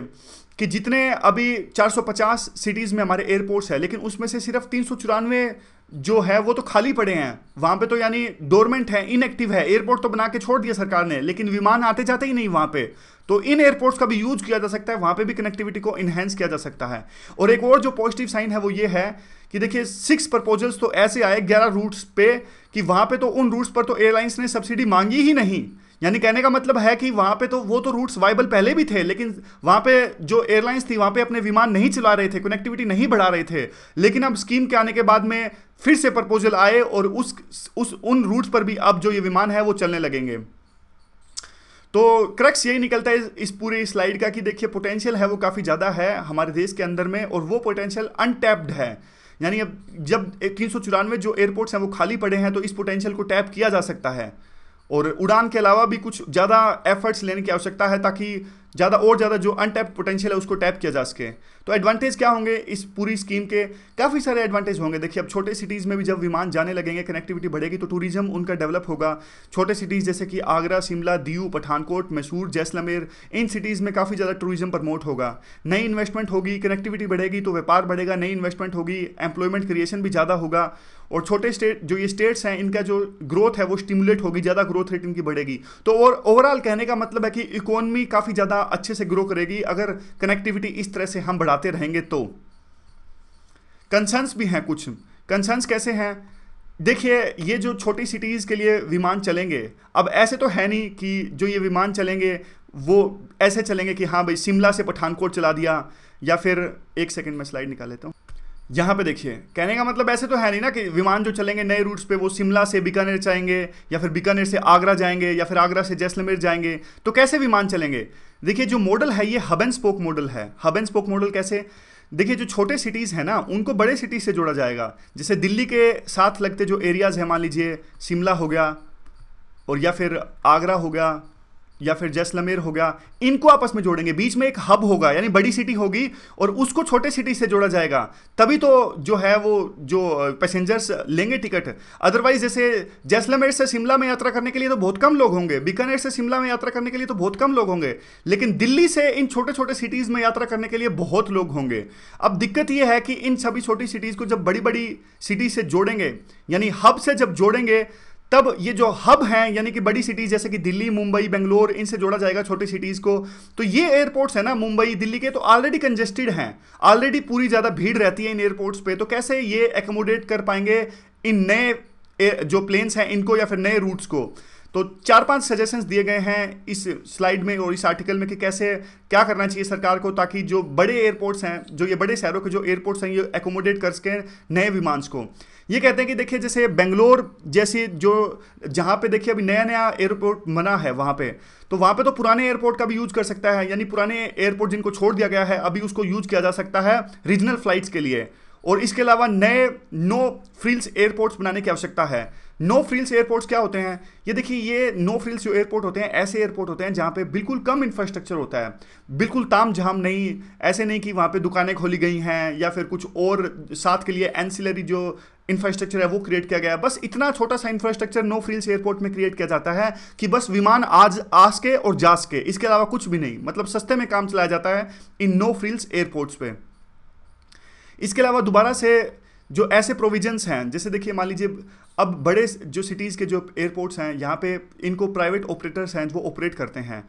कि जितने अभी 450 सिटीज़ में हमारे एयरपोर्ट्स है, लेकिन उसमें से सिर्फ 394 जो है वो तो खाली पड़े हैं। वहाँ पे तो यानी डोरमेंट है, इनएक्टिव है। एयरपोर्ट तो बना के छोड़ दिया सरकार ने, लेकिन विमान आते जाते ही नहीं वहाँ पे। तो इन एयरपोर्ट्स का भी यूज किया जा सकता है, वहाँ पे भी कनेक्टिविटी को इन्हेंस किया जा सकता है। और एक और जो पॉजिटिव साइन है वो ये है कि देखिए 6 प्रपोजल्स तो ऐसे आए 11 रूट्स पे कि वहाँ पे तो उन रूट्स पर तो एयरलाइंस ने सब्सिडी मांगी ही नहीं। यानी कहने का मतलब है कि वहाँ पे तो वो तो रूट्स वाइबल पहले भी थे, लेकिन वहाँ पे जो एयरलाइंस थी वहाँ पे अपने विमान नहीं चला रहे थे, कनेक्टिविटी नहीं बढ़ा रहे थे। लेकिन अब स्कीम के आने के बाद में फिर से प्रपोजल आए और उन रूट्स पर भी अब जो ये विमान है वो चलने लगेंगे। तो क्रक्स यही निकलता है इस पूरी स्लाइड का कि देखिए पोटेंशियल है वो काफ़ी ज़्यादा है हमारे देश के अंदर में, और वो पोटेंशियल अनटैप्ड है। यानी अब जब 394 जो एयरपोर्ट्स हैं वो खाली पड़े हैं, तो इस पोटेंशियल को टैप किया जा सकता है। और उड़ान के अलावा भी कुछ ज़्यादा एफर्ट्स लेने की आवश्यकता है ताकि ज़्यादा जो अनटैप्ड पोटेंशियल है उसको टैप किया जा सके। तो एडवांटेज क्या होंगे इस पूरी स्कीम के? काफ़ी सारे एडवांटेज होंगे। देखिए अब छोटे सिटीज़ में भी जब विमान जाने लगेंगे, कनेक्टिविटी बढ़ेगी, तो टूरिज्म उनका डेवलप होगा। छोटे सिटीज़ जैसे कि आगरा, शिमला, दीव, पठानकोट, मैसूर, जैसलमेर, इन सिटीज़ में काफ़ी ज़्यादा टूरिज्म प्रमोट होगा। नई इन्वेस्टमेंट होगी, कनेक्टिविटी बढ़ेगी तो व्यापार बढ़ेगा, नई इन्वेस्टमेंट होगी, एम्प्लॉयमेंट क्रिएशन भी ज़्यादा होगा। और छोटे स्टेट जो ये स्टेट्स हैं इनका जो ग्रोथ है वो स्टिमुलेट होगी, ज़्यादा ग्रोथ रेट इनकी बढ़ेगी। तो ओवरऑल कहने का मतलब है कि इकोनॉमी काफ़ी ज़्यादा अच्छे से ग्रो करेगी अगर कनेक्टिविटी इस तरह से हम बढ़ाते रहेंगे तो। कंसर्न्स भी हैं कुछ। कंसर्न्स कैसे हैं? देखिए ये जो छोटी सिटीज़ के लिए विमान चलेंगे, अब ऐसे तो है नहीं कि जो ये विमान चलेंगे वो ऐसे चलेंगे कि हाँ भाई शिमला से पठानकोट चला दिया, या फिर एक सेकंड में स्लाइड निकाल लेता हूँ। यहाँ पे देखिए कहने का मतलब ऐसे तो है नहीं ना कि विमान जो चलेंगे नए रूट्स पे वो शिमला से बीकानेर जाएंगे, या फिर बीकानेर से आगरा जाएंगे, या फिर आगरा से जैसलमेर जाएंगे। तो कैसे विमान चलेंगे? देखिए जो मॉडल है ये हब एंड स्पोक मॉडल है। हब एंड स्पोक मॉडल कैसे? देखिए जो छोटे सिटीज़ हैं ना उनको बड़े सिटीज़ से जोड़ा जाएगा। जैसे दिल्ली के साथ लगते जो एरियाज़ हैं, मान लीजिए शिमला हो गया, और या फिर आगरा हो गया, या फिर जैसलमेर हो गया, इनको आपस में जोड़ेंगे। बीच में एक हब होगा, यानी बड़ी सिटी होगी, और उसको छोटे सिटी से जोड़ा जाएगा। तभी तो जो है वो जो पैसेंजर्स लेंगे टिकट। अदरवाइज जैसे जैसलमेर से शिमला में यात्रा करने के लिए तो बहुत कम लोग होंगे, बीकानेर से शिमला में यात्रा करने के लिए तो बहुत कम लोग होंगे, लेकिन दिल्ली से इन छोटे छोटे सिटीज़ में यात्रा करने के लिए बहुत लोग होंगे। अब दिक्कत ये है कि इन सभी छोटी सिटीज़ को जब बड़ी बड़ी सिटी से जोड़ेंगे, यानी हब से जब जोड़ेंगे, तब ये जो हब हैं यानी कि बड़ी सिटीज़ जैसे कि दिल्ली, मुंबई, बेंगलोर, इनसे जोड़ा जाएगा छोटी सिटीज़ को। तो ये एयरपोर्ट्स है ना मुंबई, दिल्ली के, तो ऑलरेडी कंजेस्टेड हैं, ऑलरेडी पूरी ज़्यादा भीड़ रहती है इन एयरपोर्ट्स पे। तो कैसे ये एकोमोडेट कर पाएंगे इन नए जो प्लेन्स हैं इनको, या फिर नए रूट्स को? तो 4-5 सजेशंस दिए गए हैं इस स्लाइड में और इस आर्टिकल में कि कैसे क्या करना चाहिए सरकार को, ताकि जो बड़े एयरपोर्ट्स हैं, जो ये बड़े शहरों के जो एयरपोर्ट्स हैं, ये एकोमोडेट कर सकें नए विमानस को। ये कहते हैं कि देखिए जैसे बेंगलोर जैसी जो जहाँ पे देखिए अभी नया नया एयरपोर्ट बना है वहाँ पे, तो वहाँ पे तो पुराने एयरपोर्ट का भी यूज़ कर सकता है, यानी पुराने एयरपोर्ट जिनको छोड़ दिया गया है अभी उसको यूज़ किया जा सकता है रीजनल फ्लाइट्स के लिए। और इसके अलावा नए नो फ्रिल्स एयरपोर्ट्स बनाने की आवश्यकता है। नो फ्रिल्स एयरपोर्ट्स क्या होते हैं? ये देखिए ये नो फ्रिल्स जो एयरपोर्ट होते हैं ऐसे एयरपोर्ट होते हैं जहाँ पे बिल्कुल कम इंफ्रास्ट्रक्चर होता है, बिल्कुल ताम झाम नहीं, ऐसे नहीं कि वहाँ पे दुकानें खोली गई हैं या फिर कुछ और साथ के लिए एंसिलरी जो इंफ्रास्ट्रक्चर है वो क्रिएट किया गया है। बस इतना छोटा सा इंफ्रास्ट्रक्चर नो फ्रिल्स एयरपोर्ट में क्रिएट किया जाता है कि बस विमान आज आ सके और जा सके, इसके अलावा कुछ भी नहीं। मतलब सस्ते में काम चलाया जाता है इन नो फ्रिल्स एयरपोर्ट्स पे। इसके अलावा दोबारा से जो ऐसे प्रोविजंस हैं, जैसे देखिए मान लीजिए अब बड़े जो सिटीज़ के जो एयरपोर्ट्स हैं यहाँ पे इनको प्राइवेट ऑपरेटर्स हैं वो ऑपरेट करते हैं,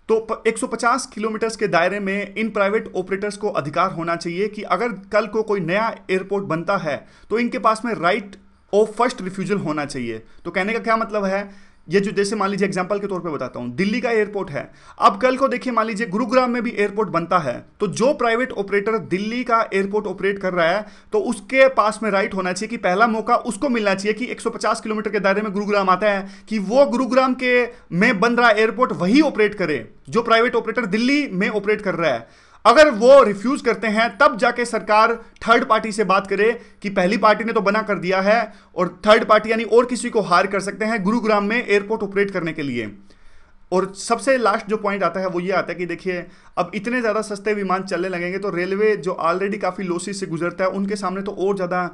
तो 150 किलोमीटर्स के दायरे में इन प्राइवेट ऑपरेटर्स को अधिकार होना चाहिए कि अगर कल को कोई नया एयरपोर्ट बनता है तो इनके पास में राइट ऑफ फर्स्ट रिफ्यूजल होना चाहिए। तो कहने का क्या मतलब है, ये जो जैसे मान लीजिए एग्जांपल के तौर पे बताता हूँ, दिल्ली का एयरपोर्ट है, अब कल को देखिए मान लीजिए गुरुग्राम में भी एयरपोर्ट बनता है, तो जो प्राइवेट ऑपरेटर दिल्ली का एयरपोर्ट ऑपरेट कर रहा है तो उसके पास में राइट होना चाहिए कि पहला मौका उसको मिलना चाहिए कि 150 किलोमीटर के दायरे में गुरुग्राम आता है कि वो गुरुग्राम के में बन रहा एयरपोर्ट वही ऑपरेट करे जो प्राइवेट ऑपरेटर दिल्ली में ऑपरेट कर रहा है। अगर वो रिफ्यूज करते हैं तब जाके सरकार थर्ड पार्टी से बात करे कि पहली पार्टी ने तो बना कर दिया है, और थर्ड पार्टी यानी और किसी को हायर कर सकते हैं गुरुग्राम में एयरपोर्ट ऑपरेट करने के लिए। और सबसे लास्ट जो पॉइंट आता है वो ये आता है कि देखिए अब इतने ज़्यादा सस्ते विमान चलने लगेंगे तो रेलवे जो ऑलरेडी काफ़ी लॉसेस से गुजरता है उनके सामने तो और ज़्यादा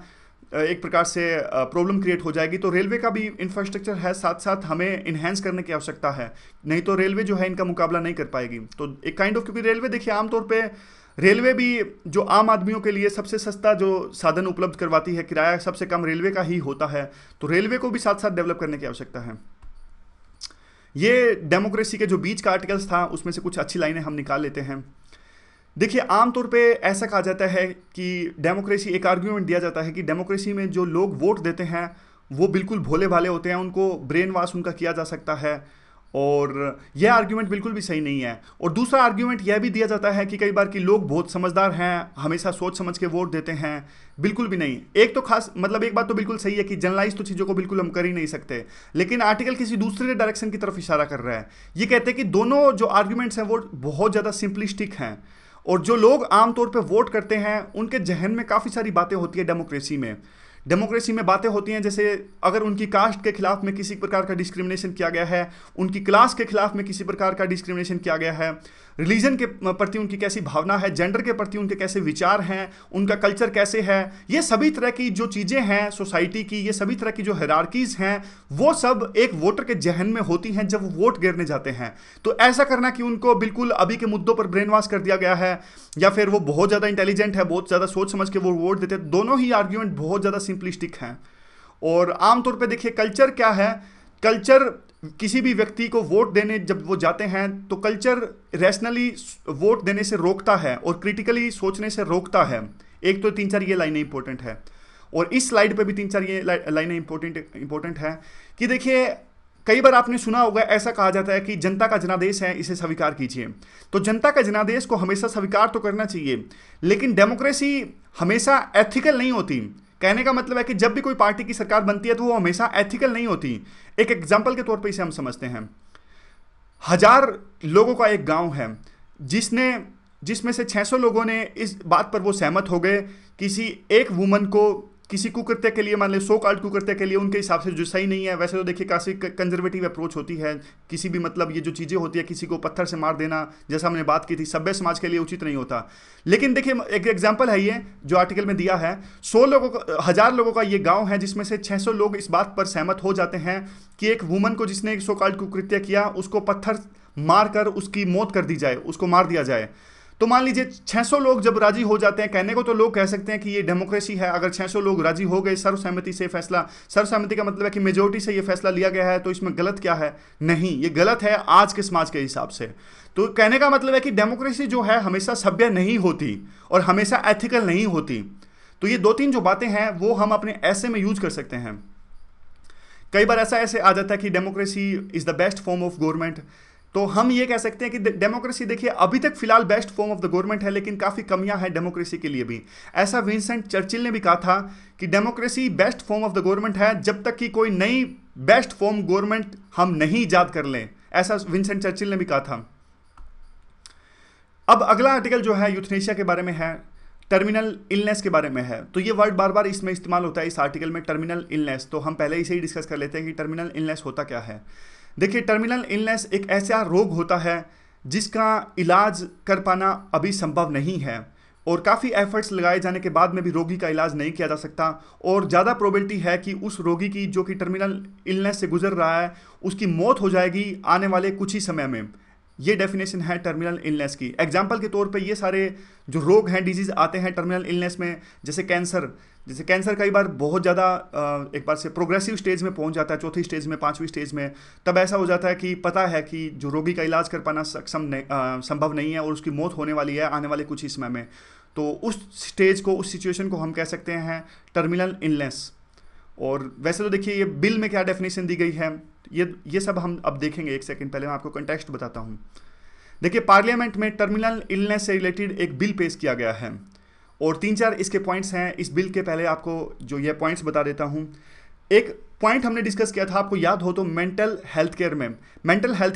एक प्रकार से प्रॉब्लम क्रिएट हो जाएगी। तो रेलवे का भी इंफ्रास्ट्रक्चर है, साथ साथ हमें इन्हेंस करने की आवश्यकता है, नहीं तो रेलवे जो है इनका मुकाबला नहीं कर पाएगी। तो एक काइंड ऑफ, क्योंकि रेलवे देखिए आमतौर पे रेलवे भी जो आम आदमियों के लिए सबसे सस्ता जो साधन उपलब्ध करवाती है, किराया सबसे कम रेलवे का ही होता है, तो रेलवे को भी साथ साथ डेवलप करने की आवश्यकता है। ये डेमोक्रेसी के जो बीच का आर्टिकल्स था उसमें से कुछ अच्छी लाइनें हम निकाल लेते हैं। देखिए, आमतौर पे ऐसा कहा जाता है कि डेमोक्रेसी, एक आर्ग्यूमेंट दिया जाता है कि डेमोक्रेसी में जो लोग वोट देते हैं वो बिल्कुल भोले भाले होते हैं, उनको ब्रेन वॉश उनका किया जा सकता है, और यह आर्ग्यूमेंट बिल्कुल भी सही नहीं है। और दूसरा आर्ग्यूमेंट यह भी दिया जाता है कि कई बार कि लोग बहुत समझदार हैं, हमेशा सोच समझ के वोट देते हैं। बिल्कुल भी नहीं। एक तो खास मतलब एक बात तो बिल्कुल सही है कि जनरलाइज तो चीज़ों को बिल्कुल हम कर ही नहीं सकते, लेकिन आर्टिकल किसी दूसरे डायरेक्शन की तरफ इशारा कर रहा है। ये कहते हैं कि दोनों जो आर्ग्यूमेंट्स हैं वो बहुत ज़्यादा सिंपलिस्टिक हैं, और जो लोग आमतौर पर वोट करते हैं उनके जहन में काफ़ी सारी बातें होती है डेमोक्रेसी में बातें होती हैं, जैसे अगर उनकी कास्ट के खिलाफ में किसी प्रकार का डिस्क्रिमिनेशन किया गया है, उनकी क्लास के खिलाफ में किसी प्रकार का डिस्क्रिमिनेशन किया गया है, रिलीजन के प्रति उनकी कैसी भावना है, जेंडर के प्रति उनके कैसे विचार हैं, उनका कल्चर कैसे है, ये सभी तरह की जो चीज़ें हैं सोसाइटी की, ये सभी तरह की जो हायरार्कीज हैं वो सब एक वोटर के जहन में होती हैं जब वो वोट गिरने जाते हैं। तो ऐसा करना कि उनको बिल्कुल अभी के मुद्दों पर ब्रेन वॉश कर दिया गया है, या फिर वो बहुत ज़्यादा इंटेलिजेंट है, बहुत ज़्यादा सोच समझ के वो वोट देते हैं, दोनों ही आर्ग्यूमेंट बहुत ज़्यादा सिंपलिस्टिक हैं। और आमतौर पे देखिए कल्चर क्या है, कल्चर किसी भी व्यक्ति को वोट देने जब वो जाते हैं तो कल्चर रैशनली वोट देने से रोकता है और क्रिटिकली सोचने से रोकता है। एक तो 3-4 ये लाइनें इंपॉर्टेंट है, और इस स्लाइड पे भी 3-4 ये लाइनें इंपॉर्टेंट है कि देखिए, कई बार आपने सुना होगा ऐसा कहा जाता है कि जनता का जनादेश है, इसे स्वीकार कीजिए। तो जनता का जनादेश को हमेशा स्वीकार तो करना चाहिए, लेकिन डेमोक्रेसी हमेशा एथिकल नहीं होती। कहने का मतलब है कि जब भी कोई पार्टी की सरकार बनती है तो वो हमेशा एथिकल नहीं होती। एक एग्जाम्पल के तौर पे इसे हम समझते हैं। 1000 लोगों का एक गांव है जिसमें से 600 लोगों ने इस बात पर वो सहमत हो गए किसी एक वुमन को किसी कुकृत्य के लिए, मान लो 100 कॉल्ड कुकृत्य के लिए, उनके हिसाब से जो सही नहीं है। वैसे तो देखिए काफ़ी कंजर्वेटिव अप्रोच होती है, किसी भी मतलब ये जो चीज़ें होती है, किसी को पत्थर से मार देना जैसा हमने बात की थी, सभ्य समाज के लिए उचित नहीं होता। लेकिन देखिए एक एग्जाम्पल है ये जो आर्टिकल में दिया है, 1000 लोगों का ये गाँव है जिसमें से 600 लोग इस बात पर सहमत हो जाते हैं कि एक वुमन को जिसने एक 100 कॉल्ड कुकृत्य किया उसको पत्थर मार कर उसकी मौत कर दी जाए, उसको मार दिया जाए। तो मान लीजिए 600 लोग जब राजी हो जाते हैं, कहने को तो लोग कह सकते हैं कि ये डेमोक्रेसी है, अगर 600 लोग राजी हो गए सर्वसहमति से फैसला, सर्वसहमति का मतलब है कि मेजोरिटी से ये फैसला लिया गया है, तो इसमें गलत क्या है? नहीं, ये गलत है आज के समाज के हिसाब से। तो कहने का मतलब है कि डेमोक्रेसी जो है हमेशा सभ्य नहीं होती और हमेशा एथिकल नहीं होती। तो ये 2-3 जो बातें हैं वो हम अपने ऐसे में यूज कर सकते हैं। कई बार ऐसे आ जाता है कि democracy is the best form of government, तो हम ये कह सकते हैं कि डेमोक्रेसी देखिए अभी तक फिलहाल best form of the government है, लेकिन काफ़ी कमियां हैं डेमोक्रेसी के लिए भी। ऐसा विंसेंट चर्चिल ने भी कहा था कि democracy best form of the government है जब तक कि कोई नई बेस्ट फॉर्म गवर्नमेंट हम नहीं ईजाद कर लें, ऐसा विंसेंट चर्चिल ने भी कहा था। अब अगला आर्टिकल जो है यूथनेशिया के बारे में है, टर्मिनल इलनेस के बारे में है। तो ये वर्ड बार बार इसमें इस्तेमाल होता है इस आर्टिकल में, टर्मिनल इलनेस। तो हम पहले इसे ही डिस्कस कर लेते हैं कि टर्मिनल इलनेस होता क्या है। देखिए, टर्मिनल इलनेस एक ऐसा रोग होता है जिसका इलाज कर पाना अभी संभव नहीं है, और काफ़ी एफर्ट्स लगाए जाने के बाद में भी रोगी का इलाज नहीं किया जा सकता, और ज़्यादा प्रोबेबिलिटी है कि उस रोगी की जो कि टर्मिनल इलनेस से गुजर रहा है उसकी मौत हो जाएगी आने वाले कुछ ही समय में। ये डेफिनेशन है टर्मिनल इलनेस की। एग्जाम्पल के तौर पे ये सारे जो रोग हैं, डिजीज़ आते हैं टर्मिनल इलनेस में, जैसे कैंसर कई बार बहुत ज़्यादा एक बार से प्रोग्रेसिव स्टेज में पहुंच जाता है, 4थी स्टेज में, 5वीं स्टेज में। तब ऐसा हो जाता है कि पता है कि जो रोगी का इलाज कर पाना संभव नहीं है और उसकी मौत होने वाली है आने वाले कुछ ही समय में। तो उस स्टेज को, उस सिचुएशन को हम कह सकते हैं टर्मिनल इलनेस। और वैसे तो देखिए ये बिल में क्या डेफिनेशन दी गई है, ये सब हम अब देखेंगे। एक सेकंड पहले मैं आपको कंटेक्स्ट बताता हूँ। देखिए, पार्लियामेंट में टर्मिनल इलनेस से रिलेटेड एक बिल पेश किया गया है, और 3-4 इसके पॉइंट्स हैं इस बिल के। पहले आपको जो ये पॉइंट्स बता देता हूँ। एक पॉइंट हमने डिस्कस किया था, आपको याद हो तो, मेंटल हेल्थ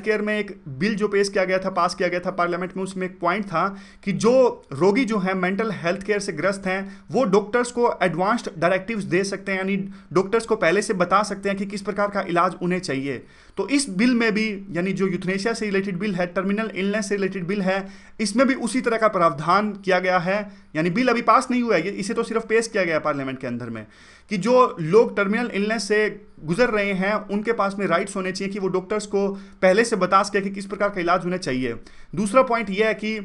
केयर में एक बिल जो पेश किया गया था, पास किया गया था पार्लियामेंट में, उसमें एक पॉइंट था कि जो रोगी जो हैं मेंटल हेल्थ केयर से ग्रस्त हैं वो डॉक्टर्स को एडवांस्ड डायरेक्टिव्स दे सकते हैं, यानी डॉक्टर्स को पहले से बता सकते हैं कि किस प्रकार का इलाज उन्हें चाहिए। तो इस बिल में भी, यानी जो यूथनेशिया से रिलेटेड बिल है, टर्मिनल इलनेस से रिलेटेड बिल है, इसमें भी उसी तरह का प्रावधान किया गया है। यानी बिल अभी पास नहीं हुआ है, इसे तो सिर्फ पेश किया गया है पार्लियामेंट के अंदर में, कि जो लोग टर्मिनल इलनेस से गुजर रहे हैं उनके पास में राइट्स होने चाहिए कि वो डॉक्टर्स को पहले से बता सके कि किस प्रकार का इलाज उन्हें चाहिए। दूसरा पॉइंट यह है कि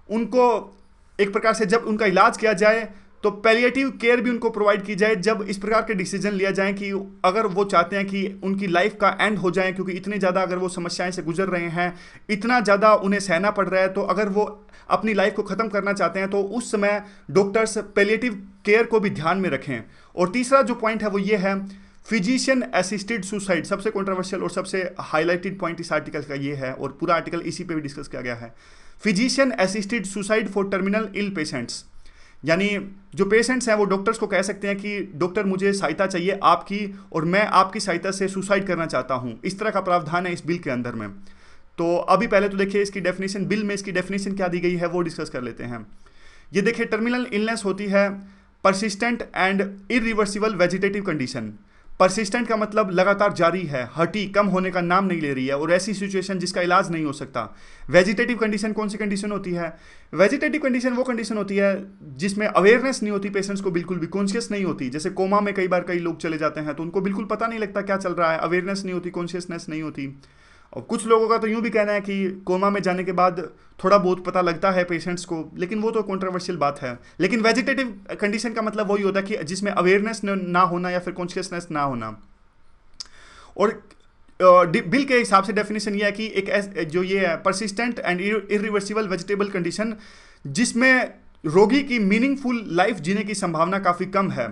उनको एक प्रकार से जब उनका इलाज किया जाए तो पैलिएटिव केयर भी उनको प्रोवाइड की जाए जब इस प्रकार के डिसीजन लिया जाए कि अगर वो चाहते हैं कि उनकी लाइफ का एंड हो जाए, क्योंकि इतने ज़्यादा अगर वो समस्याएं से गुजर रहे हैं, इतना ज़्यादा उन्हें सहना पड़ रहा है, तो अगर वो अपनी लाइफ को ख़त्म करना चाहते हैं तो उस समय डॉक्टर्स पैलिएटिव केयर को भी ध्यान में रखें। और तीसरा जो पॉइंट है वो ये है, फिजिशियन असिस्टेड सुसाइड। सबसे कंट्रोवर्शियल और सबसे हाईलाइटेड पॉइंट इस आर्टिकल का ये है, और पूरा आर्टिकल इसी पे भी डिस्कस किया गया है। Physician assisted suicide for terminal ill patients, यानी जो पेशेंट्स हैं वो डॉक्टर्स को कह सकते हैं कि डॉक्टर मुझे सहायता चाहिए आपकी और मैं आपकी सहायता से सुसाइड करना चाहता हूं। इस तरह का प्रावधान है इस बिल के अंदर में। तो अभी पहले तो देखिए इसकी डेफिनेशन, बिल में इसकी डेफिनेशन क्या दी गई है वो डिस्कस कर लेते हैं। ये देखिए, टर्मिनल इलनेस होती है persistent and irreversible vegetative condition. Persistent का मतलब लगातार जारी है, हटी, कम होने का नाम नहीं ले रही है, और ऐसी सिचुएशन जिसका इलाज नहीं हो सकता। वेजिटेटिव कंडीशन कौन सी कंडीशन होती है? वेजिटेटिव कंडीशन वो कंडीशन होती है जिसमें अवेयरनेस नहीं होती, पेशेंट्स को बिल्कुल भी कॉन्शियस नहीं होती। जैसे कोमा में कई बार कई लोग चले जाते हैं तो उनको बिल्कुल पता नहीं लगता क्या चल रहा है, अवेयरनेस नहीं होती, कॉन्शियसनेस नहीं होती। और कुछ लोगों का तो यूँ भी कहना है कि कोमा में जाने के बाद थोड़ा बहुत पता लगता है पेशेंट्स को, लेकिन वो तो कंट्रोवर्शियल बात है। लेकिन वेजिटेटिव कंडीशन का मतलब वही होता है कि जिसमें अवेयरनेस ना होना या फिर कॉन्शियसनेस ना होना। और बिल के हिसाब से डेफिनेशन ये है कि एक जो ये है persistent and irreversible vegetable condition जिसमें रोगी की मीनिंगफुल लाइफ जीने की संभावना काफ़ी कम है।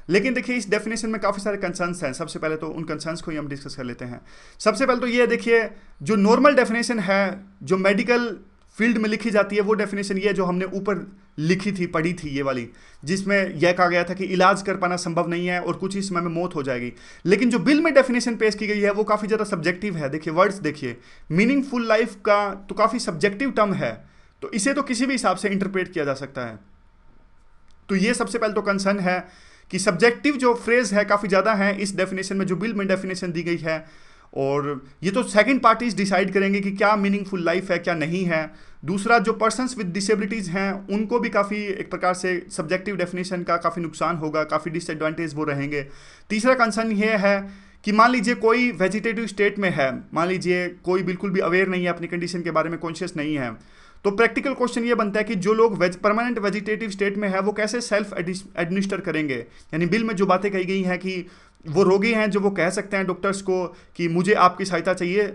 लेकिन देखिए इस डेफिनेशन में काफ़ी सारे कंसर्न्स हैं। सबसे पहले तो उन कंसर्न्स को ही हम डिस्कस कर लेते हैं। सबसे पहले तो ये देखिए, जो नॉर्मल डेफिनेशन है जो मेडिकल फील्ड में लिखी जाती है वो डेफिनेशन ये है जो हमने ऊपर लिखी थी, पढ़ी थी, ये वाली, जिसमें यह कहा गया था कि इलाज कर पाना संभव नहीं है और कुछ ही समय में मौत हो जाएगी। लेकिन जो बिल में डेफिनेशन पेश की गई है वो काफ़ी ज़्यादा सब्जेक्टिव है। देखिए वर्ड्स देखिए, मीनिंगफुल लाइफ का तो काफ़ी सब्जेक्टिव टर्म है, तो इसे तो किसी भी हिसाब से इंटरप्रेट किया जा सकता है। तो ये सबसे पहले तो कंसर्न है कि सब्जेक्टिव जो फ्रेज है काफ़ी ज़्यादा है इस डेफिनेशन में, जो बिल में डेफिनेशन दी गई है। और ये तो सेकंड पार्टीज डिसाइड करेंगे कि क्या मीनिंगफुल लाइफ है क्या नहीं है। दूसरा, जो पर्सन्स विद डिसेबिलिटीज़ हैं उनको भी काफ़ी एक प्रकार से सब्जेक्टिव डेफिनेशन का काफ़ी नुकसान होगा, काफ़ी डिसएडवांटेज वो रहेंगे। तीसरा कंसर्न ये है कि मान लीजिए कोई वेजिटेटिव स्टेट में है, मान लीजिए कोई बिल्कुल भी अवेयर नहीं है, अपनी कंडीशन के बारे में कॉन्शियस नहीं है, तो प्रैक्टिकल क्वेश्चन ये बनता है कि जो लोग परमानेंट वेजिटेटिव स्टेट में है वो कैसे सेल्फ एडमिनिस्टर करेंगे। यानी बिल में जो बातें कही गई हैं कि वो रोगी हैं जो वो कह सकते हैं डॉक्टर्स को कि मुझे आपकी सहायता चाहिए,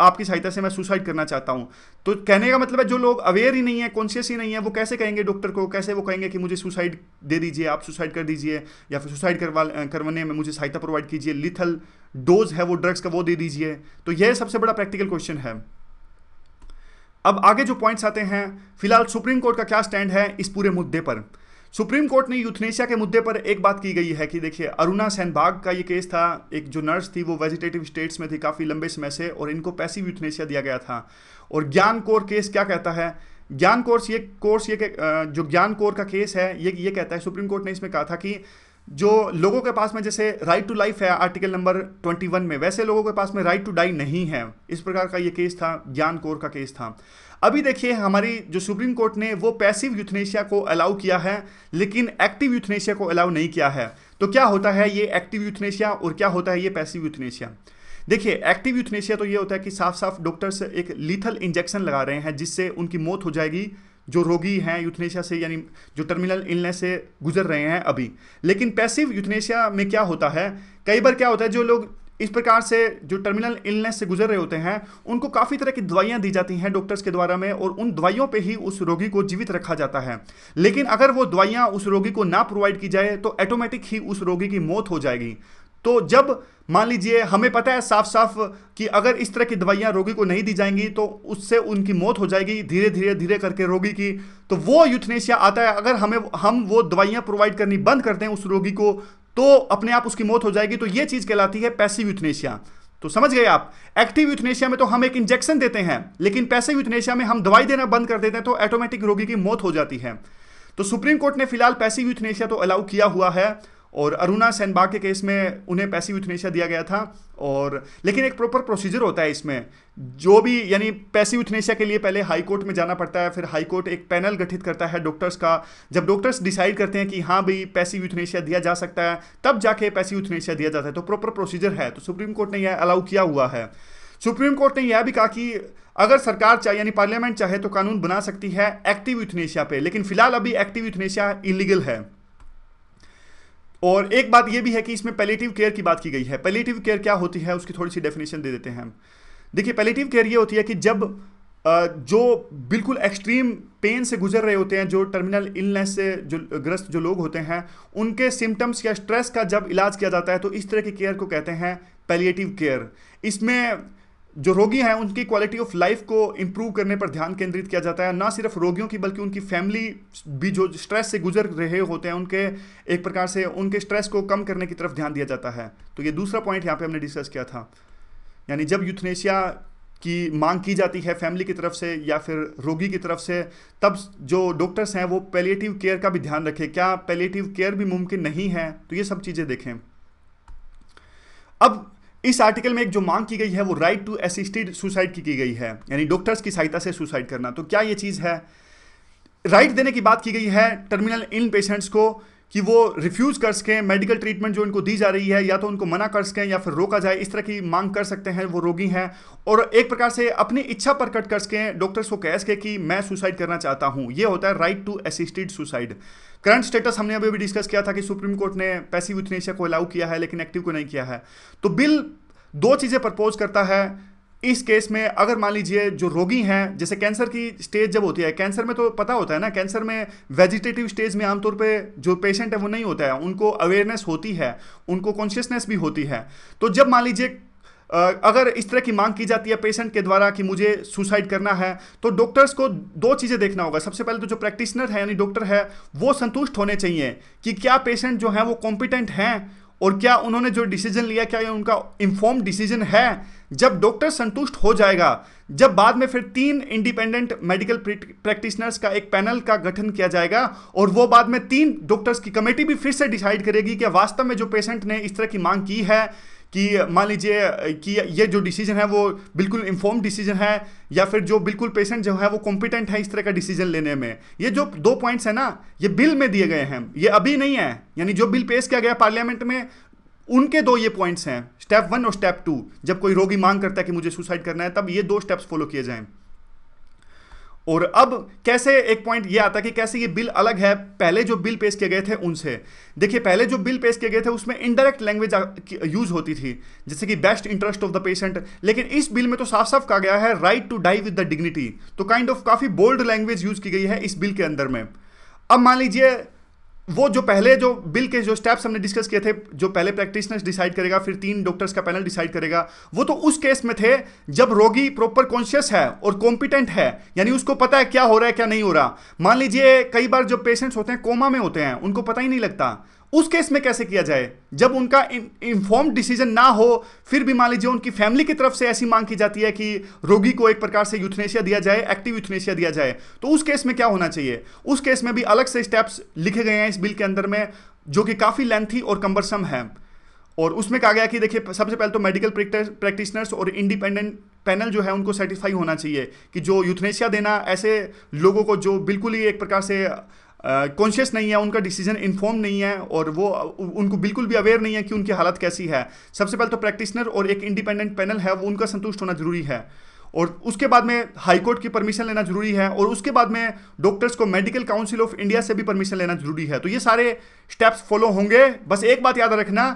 आपकी सहायता से मैं सुसाइड करना चाहता हूं। तो कहने का मतलब है जो लोग अवेयर ही नहीं है, कॉन्शियस ही नहीं है, वो कैसे कहेंगे डॉक्टर को, कैसे वो कहेंगे कि मुझे सुसाइड दे दीजिए, आप सुसाइड कर दीजिए, या फिर सुसाइड करवाने में मुझे सहायता प्रोवाइड कीजिए, लिथल डोज है वो ड्रग्स का वो दे दीजिए। तो यह सबसे बड़ा प्रैक्टिकल क्वेश्चन है। अब आगे जो पॉइंट्स आते हैं, फिलहाल सुप्रीम कोर्ट का क्या स्टैंड है इस पूरे मुद्दे पर। सुप्रीम कोर्ट ने यूथनेशिया के मुद्दे पर एक बात की गई है कि देखिए, अरुणा सेनबाग का ये केस था, एक जो नर्स थी वो वेजिटेटिव स्टेट्स में थी काफ़ी लंबे समय से और इनको पैसिव यूथनेशिया दिया गया था। और ज्ञान कौर केस क्या कहता है, ज्ञान कौर जो ज्ञान कौर का केस है ये कहता है, सुप्रीम कोर्ट ने इसमें कहा था कि जो लोगों के पास में जैसे राइट टू लाइफ है आर्टिकल नंबर 21 में, वैसे लोगों के पास में राइट टू डाई नहीं है। इस प्रकार का ये केस था, ज्ञान कौर का केस था। अभी देखिए हमारी जो सुप्रीम कोर्ट ने वो पैसिव यूथनेशिया को अलाउ किया है लेकिन एक्टिव यूथनेशिया को अलाउ नहीं किया है। तो क्या होता है ये एक्टिव यूथनेशिया और क्या होता है ये पैसिव यूथनेशिया? देखिए, एक्टिव यूथनेशिया तो ये होता है कि साफ साफ डॉक्टर्स एक लीथल इंजेक्शन लगा रहे हैं जिससे उनकी मौत हो जाएगी जो रोगी हैं यूथनेशिया से, यानी जो टर्मिनल इलनेस से गुजर रहे हैं अभी। लेकिन पैसिव यूथनेशिया में क्या होता है, कई बार क्या होता है जो लोग इस प्रकार से जो टर्मिनल इलनेस से गुजर रहे होते हैं उनको काफ़ी तरह की दवाइयाँ दी जाती हैं डॉक्टर्स के द्वारा में, और उन दवाइयों पे ही उस रोगी को जीवित रखा जाता है। लेकिन अगर वो दवाइयाँ उस रोगी को ना प्रोवाइड की जाए तो ऑटोमेटिक ही उस रोगी की मौत हो जाएगी। तो जब मान लीजिए हमें पता है साफ साफ कि अगर इस तरह की दवाइयाँ रोगी को नहीं दी जाएंगी तो उससे उनकी मौत हो जाएगी धीरे धीरे करके रोगी की, तो वो यूथनेशिया आता है। अगर हम वो दवाइयाँ प्रोवाइड करनी बंद कर दें उस रोगी को तो अपने आप उसकी मौत हो जाएगी। तो ये चीज़ कहलाती है पैसिव यूथनेशिया। तो समझ गए आप, एक्टिव यूथनेशिया में तो हम एक इंजेक्शन देते हैं, लेकिन पैसिव यूथनेशिया में हम दवाई देना बंद कर देते हैं तो ऑटोमेटिक रोगी की मौत हो जाती है। तो सुप्रीम कोर्ट ने फिलहाल पैसिव यूथनेशिया तो अलाउ किया हुआ है, और अरुणा सेनबाग के केस में उन्हें पैसिव यूथनेशिया दिया गया था। और लेकिन एक प्रॉपर प्रोसीजर होता है इसमें, जो भी यानी पैसिव यूथनेशिया के लिए पहले हाई कोर्ट में जाना पड़ता है, फिर हाई कोर्ट एक पैनल गठित करता है डॉक्टर्स का। जब डॉक्टर्स डिसाइड करते हैं कि हाँ भाई पैसिव यूथनेशिया दिया जा सकता है, तब जाके पैसिव यूथनेशिया दिया जाता है। तो प्रॉपर प्रोसीजर है, तो सुप्रीम कोर्ट ने यह अलाउ किया हुआ है। सुप्रीम कोर्ट ने यह भी कहा कि अगर सरकार चाहे यानी पार्लियामेंट चाहे तो कानून बना सकती है एक्टिव यूथनेशिया पे, लेकिन फिलहाल अभी एक्टिव यूथनेशिया इलीगल है। और एक बात यह भी है कि इसमें पैलिएटिव केयर की बात की गई है। पैलिएटिव केयर क्या होती है उसकी थोड़ी सी डेफिनेशन दे देते हैं। देखिए, पैलिएटिव केयर ये होती है कि जब जो बिल्कुल एक्सट्रीम पेन से गुजर रहे होते हैं, जो टर्मिनल इलनेस से जो ग्रस्त जो लोग होते हैं, उनके सिम्टम्स या स्ट्रेस का जब इलाज किया जाता है तो इस तरह की केयर को कहते हैं पैलिएटिव केयर। इसमें जो रोगी हैं उनकी क्वालिटी ऑफ लाइफ को इंप्रूव करने पर ध्यान केंद्रित किया जाता है, ना सिर्फ रोगियों की बल्कि उनकी फैमिली भी जो स्ट्रेस से गुजर रहे होते हैं उनके एक प्रकार से उनके स्ट्रेस को कम करने की तरफ ध्यान दिया जाता है। तो ये दूसरा पॉइंट यहाँ पे हमने डिस्कस किया था, यानी जब यूथनेशिया की मांग की जाती है फैमिली की तरफ से या फिर रोगी की तरफ से, तब जो डॉक्टर्स हैं वो पैलिएटिव केयर का भी ध्यान रखें। क्या पैलिएटिव केयर भी मुमकिन नहीं है? तो ये सब चीज़ें देखें। अब इस आर्टिकल में एक जो मांग की गई है वो राइट टू असिस्टेड सुसाइड की गई है, यानी डॉक्टर्स की सहायता से सुसाइड करना। तो क्या ये चीज़ है? राइट देने की बात की गई है टर्मिनल इल पेशेंट्स को कि वो रिफ्यूज़ कर सकें मेडिकल ट्रीटमेंट जो इनको दी जा रही है, या तो उनको मना कर सकें या फिर रोका जाए, इस तरह की मांग कर सकते हैं वो रोगी हैं। और एक प्रकार से अपनी इच्छा प्रकट कर सकें, डॉक्टर्स को कह सकें कि मैं सुसाइड करना चाहता हूं। ये होता है right to assisted suicide. Current status हमने अभी भी डिस्कस किया था कि सुप्रीम कोर्ट ने पैसिव यूथनेशिया को अलाउ किया है लेकिन एक्टिव को नहीं किया है। तो बिल दो चीज़ें प्रपोज करता है इस केस में। अगर मान लीजिए जो रोगी हैं, जैसे कैंसर की स्टेज जब होती है, कैंसर में तो पता होता है ना, कैंसर में वेजिटेटिव स्टेज में आमतौर पे जो पेशेंट है वो नहीं होता है, उनको अवेयरनेस होती है, उनको कॉन्शियसनेस भी होती है। तो जब मान लीजिए अगर इस तरह की मांग की जाती है पेशेंट के द्वारा कि मुझे सुसाइड करना है, तो डॉक्टर्स को दो चीज़ें देखना होगा। सबसे पहले तो जो प्रैक्टिशनर है यानी डॉक्टर है वो संतुष्ट होने चाहिए कि क्या पेशेंट जो है वो कॉम्पिटेंट हैं और क्या उन्होंने जो डिसीजन लिया क्या ये उनका इन्फॉर्म्ड डिसीजन है। जब डॉक्टर संतुष्ट हो जाएगा, जब बाद में फिर 3 इंडिपेंडेंट मेडिकल प्रैक्टिशनर्स का एक पैनल का गठन किया जाएगा और वो बाद में 3 डॉक्टर्स की कमेटी भी फिर से डिसाइड करेगी कि वास्तव में जो पेशेंट ने इस तरह की मांग की है कि मान लीजिए कि ये जो डिसीजन है वो बिल्कुल इन्फॉर्म्ड डिसीजन है या फिर जो बिल्कुल पेशेंट जो है वो कॉम्पिटेंट है इस तरह का डिसीजन लेने में। ये जो 2 पॉइंट्स है ना, ये बिल में दिए गए हैं, ये अभी नहीं है। यानी जो बिल पेश किया गया पार्लियामेंट में उनके 2 ये पॉइंट्स हैं, स्टेप 1 और स्टेप 2। जब कोई रोगी मांग करता है कि मुझे सुसाइड करना है तब ये 2 स्टेप्स फॉलो किए जाएं। और अब कैसे एक पॉइंट ये आता है कि कैसे ये बिल अलग है पहले जो बिल पेश किए गए थे उनसे। देखिए, पहले जो बिल पेश किए गए थे उसमें इनडायरेक्ट लैंग्वेज यूज होती थी, जैसे कि best interest of the patient, लेकिन इस बिल में तो साफ साफ कहा गया है right to die with the dignity. तो काइंड ऑफ काफी बोल्ड लैंग्वेज यूज की गई है इस बिल के अंदर में। अब मान लीजिए वो जो पहले जो बिल के जो स्टेप्स हमने डिस्कस किए थे, जो पहले प्रैक्टिशनर्स डिसाइड करेगा फिर 3 डॉक्टर्स का पैनल डिसाइड करेगा, वो तो उस केस में थे जब रोगी प्रॉपर कॉन्शियस है और कॉम्पिटेंट है, यानी उसको पता है क्या हो रहा है क्या नहीं हो रहा। मान लीजिए कई बार जो पेशेंट्स होते हैं कोमा में होते हैं, उनको पता ही नहीं लगता, उस केस में कैसे किया जाए जब उनका इन्फॉर्म्ड डिसीजन ना हो, फिर भी मान लीजिए उनकी फैमिली की तरफ से ऐसी मांग की जाती है कि रोगी को एक प्रकार से यूथनेशिया दिया जाए, एक्टिव यूथनेशिया दिया जाए, तो उस केस में क्या होना चाहिए। उस केस में भी अलग से स्टेप्स लिखे गए हैं इस बिल के अंदर में जो कि काफ़ी लेंथी और कम्बरसम है। और उसमें कहा गया कि देखिए सबसे पहले तो मेडिकल प्रैक्टिशनर्स और इंडिपेंडेंट पैनल जो है उनको सर्टिफाई होना चाहिए कि जो यूथनेशिया देना ऐसे लोगों को जो बिल्कुल ही एक प्रकार से कॉन्शियस नहीं है, उनका डिसीजन इन्फॉर्म नहीं है और वो उनको बिल्कुल भी अवेयर नहीं है कि उनकी हालत कैसी है। सबसे पहले तो प्रैक्टिशनर और एक इंडिपेंडेंट पैनल है वो उनका संतुष्ट होना जरूरी है, और उसके बाद में हाई कोर्ट की परमिशन लेना जरूरी है, और उसके बाद में डॉक्टर्स को मेडिकल काउंसिल ऑफ इंडिया से भी परमिशन लेना जरूरी है। तो ये सारे स्टेप्स फॉलो होंगे, बस एक बात याद रखना,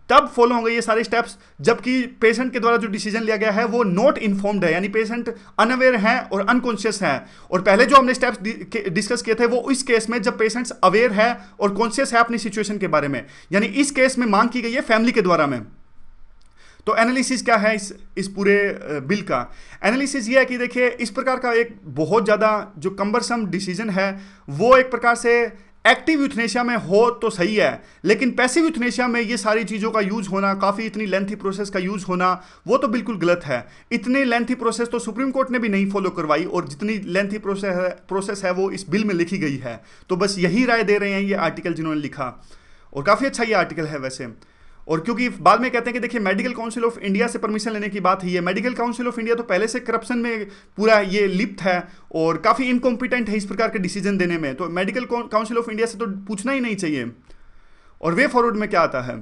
तब फॉलो होंगे ये सारे स्टेप्स जबकि पेशेंट के द्वारा जो डिसीजन लिया गया है वो नॉट इन्फॉर्म्ड है, यानी पेशेंट अनअवेयर है और अनकॉन्शियस है। और पहले जो हमने स्टेप्स डिस्कस किए थे वो इस केस में जब पेशेंट्स अवेयर है और कॉन्शियस है अपनी सिचुएशन के बारे में, यानी इस केस में मांग की गई है फैमिली के द्वारा में। तो एनालिसिस क्या है इस पूरे बिल का? एनालिसिस ये है कि देखिए इस प्रकार का एक बहुत ज़्यादा जो कम्बरसम डिसीजन है वो एक प्रकार से एक्टिव यूथनेशिया में हो तो सही है, लेकिन पैसिव यूथनेशिया में ये सारी चीज़ों का यूज़ होना, काफ़ी इतनी लेंथी प्रोसेस का यूज़ होना, वो तो बिल्कुल गलत है। इतनी लेंथी प्रोसेस तो सुप्रीम कोर्ट ने भी नहीं फॉलो करवाई, और जितनी लेंथी प्रोसेस है वो इस बिल में लिखी गई है। तो बस यही राय दे रहे हैं ये आर्टिकल जिन्होंने लिखा, और काफ़ी अच्छा ये आर्टिकल है वैसे। और क्योंकि बाद में कहते हैं कि देखिए मेडिकल काउंसिल ऑफ इंडिया से परमिशन लेने की बात ही है, मेडिकल काउंसिल ऑफ इंडिया तो पहले से करप्शन में पूरा ये लिप्त है और काफ़ी इनकॉम्पिटेंट है इस प्रकार के डिसीजन देने में, तो मेडिकल काउंसिल ऑफ इंडिया से तो पूछना ही नहीं चाहिए। और वे फॉरवर्ड में क्या आता है,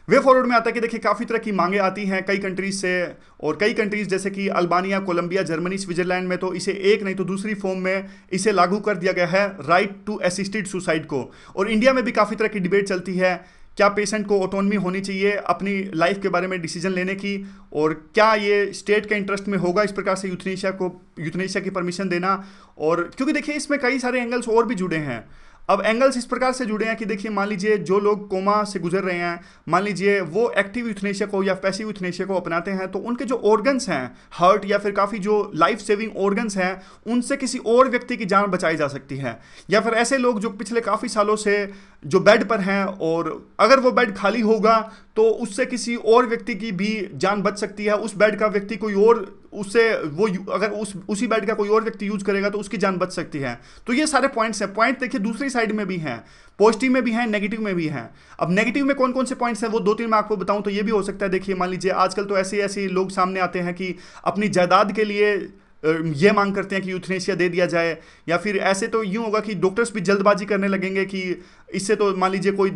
वे फॉरवर्ड में आता है कि देखिए काफ़ी तरह की मांगे आती हैं कई कंट्रीज से, और कई कंट्रीज जैसे कि अल्बानिया, कोलंबिया, जर्मनी, स्विट्जरलैंड में तो इसे एक नहीं तो दूसरी फॉर्म में इसे लागू कर दिया गया है, राइट टू असिस्टेड सुसाइड को। और इंडिया में भी काफ़ी तरह की डिबेट चलती है, क्या पेशेंट को ऑटोनमी होनी चाहिए अपनी लाइफ के बारे में डिसीजन लेने की, और क्या ये स्टेट के इंटरेस्ट में होगा इस प्रकार से यूथनेशिया की परमिशन देना। और क्योंकि देखिए इसमें कई सारे एंगल्स और भी जुड़े हैं। अब एंगल्स इस प्रकार से जुड़े हैं कि देखिए मान लीजिए जो लोग कोमा से गुजर रहे हैं, मान लीजिए वो एक्टिव यूथनेशिया को या पैसिव यूथनेशिया को अपनाते हैं, तो उनके जो ऑर्गन्स हैं, हार्ट या फिर काफ़ी जो लाइफ सेविंग ऑर्गन्स हैं, उनसे किसी और व्यक्ति की जान बचाई जा सकती है। या फिर ऐसे लोग जो पिछले काफ़ी सालों से जो बेड पर हैं, और अगर वो बेड खाली होगा तो उससे किसी और व्यक्ति की भी जान बच सकती है, उस बेड का व्यक्ति कोई और उससे वो अगर उसी बेड का कोई और व्यक्ति यूज करेगा तो उसकी जान बच सकती है। तो ये सारे पॉइंट्स हैं। पॉइंट देखिए दूसरी साइड में भी हैं, पॉजिटिव में भी हैं, नेगेटिव में भी हैं। अब नेगेटिव में कौन कौन से पॉइंट्स हैं वो 2-3 मैं आपको बताऊं तो ये भी हो सकता है। देखिए मान लीजिए आजकल तो ऐसे ऐसे लोग सामने आते हैं कि अपनी जायदाद के लिए ये मांग करते हैं कि यूथनेशिया दे दिया जाए, या फिर ऐसे तो यूं होगा कि डॉक्टर्स भी जल्दबाजी करने लगेंगे कि इससे तो मान लीजिए कोई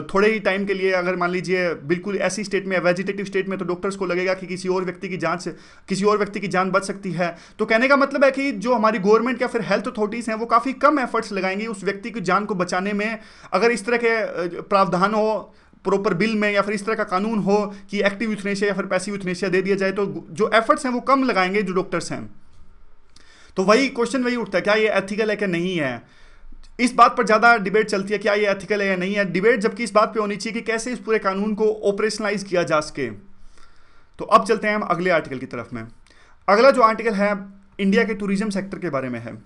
थोड़े ही टाइम के लिए अगर मान लीजिए बिल्कुल ऐसी स्टेट में, वेजिटेटिव स्टेट में, तो डॉक्टर्स को लगेगा कि किसी और व्यक्ति की जान बच सकती है। तो कहने का मतलब है कि जो हमारी गवर्नमेंट या फिर हेल्थ अथॉरिटीज़ हैं वो काफ़ी कम एफर्ट्स लगाएंगी उस व्यक्ति की जान को बचाने में, अगर इस तरह के प्रावधान हो प्रॉपर बिल में, या फिर इस तरह का कानून हो कि एक्टिव यूथनेशिया या फिर पैसिव यूथनेशिया दे दिया जाए, तो जो एफर्ट्स हैं वो कम लगाएंगे जो डॉक्टर्स हैं। तो वही क्वेश्चन वही उठता है, क्या ये एथिकल है कि नहीं है। इस बात पर ज़्यादा डिबेट चलती है, क्या ये एथिकल है या नहीं है। डिबेट जबकि इस बात पे होनी चाहिए कि कैसे इस पूरे कानून को ऑपरेशनलाइज किया जा सके। तो अब चलते हैं हम अगले आर्टिकल की तरफ में। अगला जो आर्टिकल है इंडिया के टूरिज्म सेक्टर के बारे में है।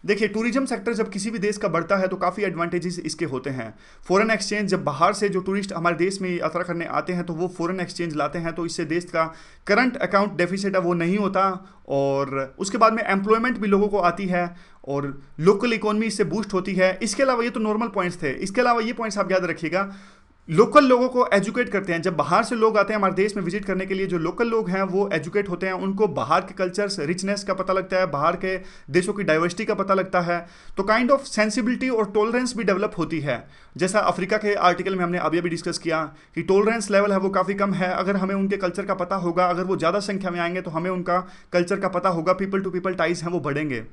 देखिए टूरिज्म सेक्टर जब किसी भी देश का बढ़ता है तो काफ़ी एडवांटेजेस इसके होते हैं। फॉरेन एक्सचेंज, जब बाहर से जो टूरिस्ट हमारे देश में यात्रा करने आते हैं तो वो फॉरेन एक्सचेंज लाते हैं, तो इससे देश का करंट अकाउंट डेफिसिट है वो नहीं होता, और उसके बाद में एम्प्लॉयमेंट भी लोगों को आती है और लोकल इकोनॉमी इससे बूस्ट होती है। इसके अलावा ये तो नॉर्मल पॉइंट्स थे, इसके अलावा ये पॉइंट्स आप याद रखिएगा, लोकल लोगों को एजुकेट करते हैं। जब बाहर से लोग आते हैं हमारे देश में विजिट करने के लिए, जो लोकल लोग हैं वो एजुकेट होते हैं, उनको बाहर के कल्चर्स रिचनेस का पता लगता है, बाहर के देशों की डाइवर्सिटी का पता लगता है, तो काइंड ऑफ सेंसिबिलिटी और टॉलरेंस भी डेवलप होती है। जैसा अफ्रीका के आर्टिकल में हमने अभी अभी डिस्कस किया कि टॉलरेंस लेवल है वो काफ़ी कम है। अगर हमें उनके कल्चर का पता होगा, अगर वो ज़्यादा संख्या में आएंगे तो हमें उनका कल्चर का पता होगा, पीपल टू पीपल टाइज हैं वो बढ़ेंगे।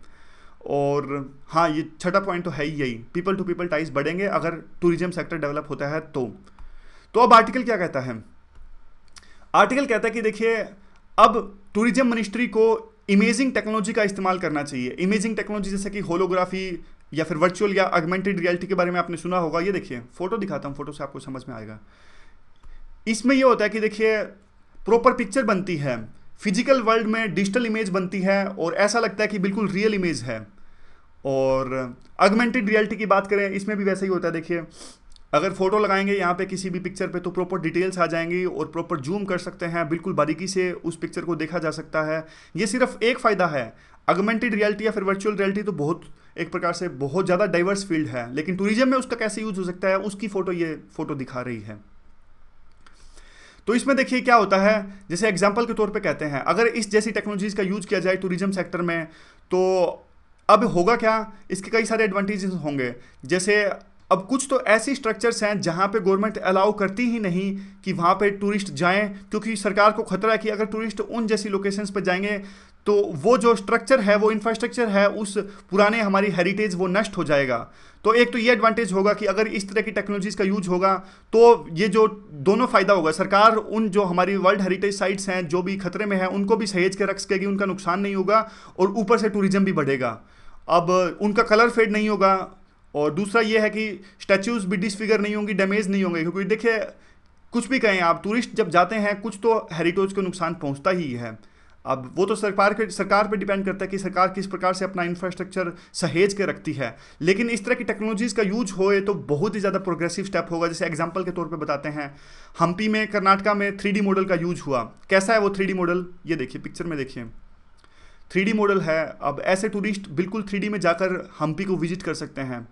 और हाँ, ये छठा पॉइंट तो है ही यही, पीपल टू पीपल टाइज बढ़ेंगे अगर टूरिज्म सेक्टर डेवलप होता है तो अब आर्टिकल क्या कहता है। आर्टिकल कहता है कि देखिए अब टूरिज्म मिनिस्ट्री को इमेजिंग टेक्नोलॉजी का इस्तेमाल करना चाहिए। इमेजिंग टेक्नोलॉजी जैसे कि होलोग्राफी या फिर वर्चुअल या ऑगमेंटेड रियलिटी के बारे में आपने सुना होगा। ये देखिए फोटो दिखाता हूँ, फोटो से आपको समझ में आएगा। इसमें ये होता है कि देखिए प्रॉपर पिक्चर बनती है, फिजिकल वर्ल्ड में डिजिटल इमेज बनती है और ऐसा लगता है कि बिल्कुल रियल इमेज है। और ऑगमेंटेड रियलिटी की बात करें, इसमें भी वैसा ही होता है। देखिए अगर फोटो लगाएंगे यहाँ पे किसी भी पिक्चर पे तो प्रॉपर डिटेल्स आ जाएंगी और प्रॉपर जूम कर सकते हैं, बिल्कुल बारीकी से उस पिक्चर को देखा जा सकता है। ये सिर्फ एक फ़ायदा है। ऑगमेंटेड रियलिटी या फिर वर्चुअल रियलिटी तो बहुत एक प्रकार से बहुत ज़्यादा डाइवर्स फील्ड है, लेकिन टूरिज्म में उसका कैसे यूज हो सकता है उसकी ये फोटो दिखा रही है। तो इसमें देखिए क्या होता है, जैसे एग्जाम्पल के तौर पर कहते हैं अगर इस जैसी टेक्नोलॉजीज़ का यूज किया जाए टूरिज्म सेक्टर में तो अब होगा क्या, इसके कई सारे एडवांटेजेस होंगे। जैसे अब कुछ तो ऐसी स्ट्रक्चर्स हैं जहां पे गवर्नमेंट अलाउ करती ही नहीं कि वहां पे टूरिस्ट जाएं, क्योंकि सरकार को खतरा है कि अगर टूरिस्ट उन जैसी लोकेशंस पे जाएंगे तो वो जो स्ट्रक्चर है, वो इंफ्रास्ट्रक्चर है, उस पुराने हमारी हेरिटेज वो नष्ट हो जाएगा। तो एक तो ये एडवांटेज होगा कि अगर इस तरह की टेक्नोलॉजीज़ का यूज होगा तो ये जो दोनों फ़ायदा होगा, सरकार उन जो हमारी वर्ल्ड हेरिटेज साइट्स हैं जो भी खतरे में हैं उनको भी सहेज के रख सकेगी, उनका नुकसान नहीं होगा, और ऊपर से टूरिज्म भी बढ़ेगा। अब उनका कलर फेड नहीं होगा, और दूसरा ये है कि स्टैच्यूज़ भी डिसफिगर नहीं होंगी, डैमेज नहीं होंगे, क्योंकि देखिए कुछ भी कहें आप, टूरिस्ट जब जाते हैं कुछ तो हेरिटेज को नुकसान पहुंचता ही है। अब वो तो सरकार पे डिपेंड करता है कि सरकार किस प्रकार से अपना इंफ्रास्ट्रक्चर सहेज के रखती है। लेकिन इस तरह की टेक्नोलॉजीज़ का यूज होए तो बहुत ही ज़्यादा प्रोग्रेसिव स्टेप होगा। जैसे एग्जांपल के तौर पे बताते हैं, हम्पी में कर्नाटका में 3D मॉडल का यूज हुआ। कैसा है वो 3D मॉडल, ये देखिए पिक्चर में देखिए 3D मॉडल है। अब ऐसे टूरिस्ट बिल्कुल 3D में जाकर हम्पी को विजिट कर सकते हैं।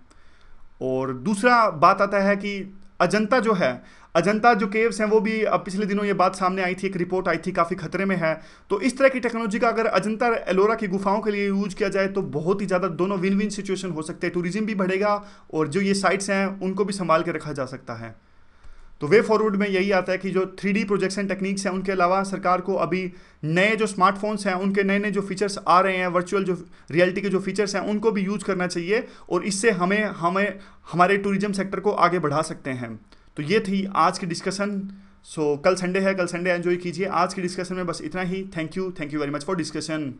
और दूसरा बात आता है कि अजंता जो है, अजंता जो केव्स हैं वो भी अब पिछले दिनों ये बात सामने आई थी, एक रिपोर्ट आई थी, काफ़ी खतरे में है। तो इस तरह की टेक्नोलॉजी का अगर अजंता एलोरा की गुफाओं के लिए यूज किया जाए तो बहुत ही ज़्यादा दोनों विन विन सिचुएशन हो सकते हैं। टूरिज्म भी बढ़ेगा और जो ये साइट्स हैं उनको भी संभाल के रखा जा सकता है। तो वे फॉरवर्ड में यही आता है कि जो 3D प्रोजेक्शन टेक्निक्स हैं उनके अलावा सरकार को अभी नए जो स्मार्टफोन्स हैं उनके नए नए जो फीचर्स आ रहे हैं, वर्चुअल जो रियलिटी के जो फीचर्स हैं उनको भी यूज़ करना चाहिए और इससे हमें हमें हमारे टूरिज्म सेक्टर को आगे बढ़ा सकते हैं। तो ये थी आज की डिस्कशन। सो कल संडे है, कल संडे एंजॉय कीजिए। आज की डिस्कशन में बस इतना ही। Thank you very much for discussion.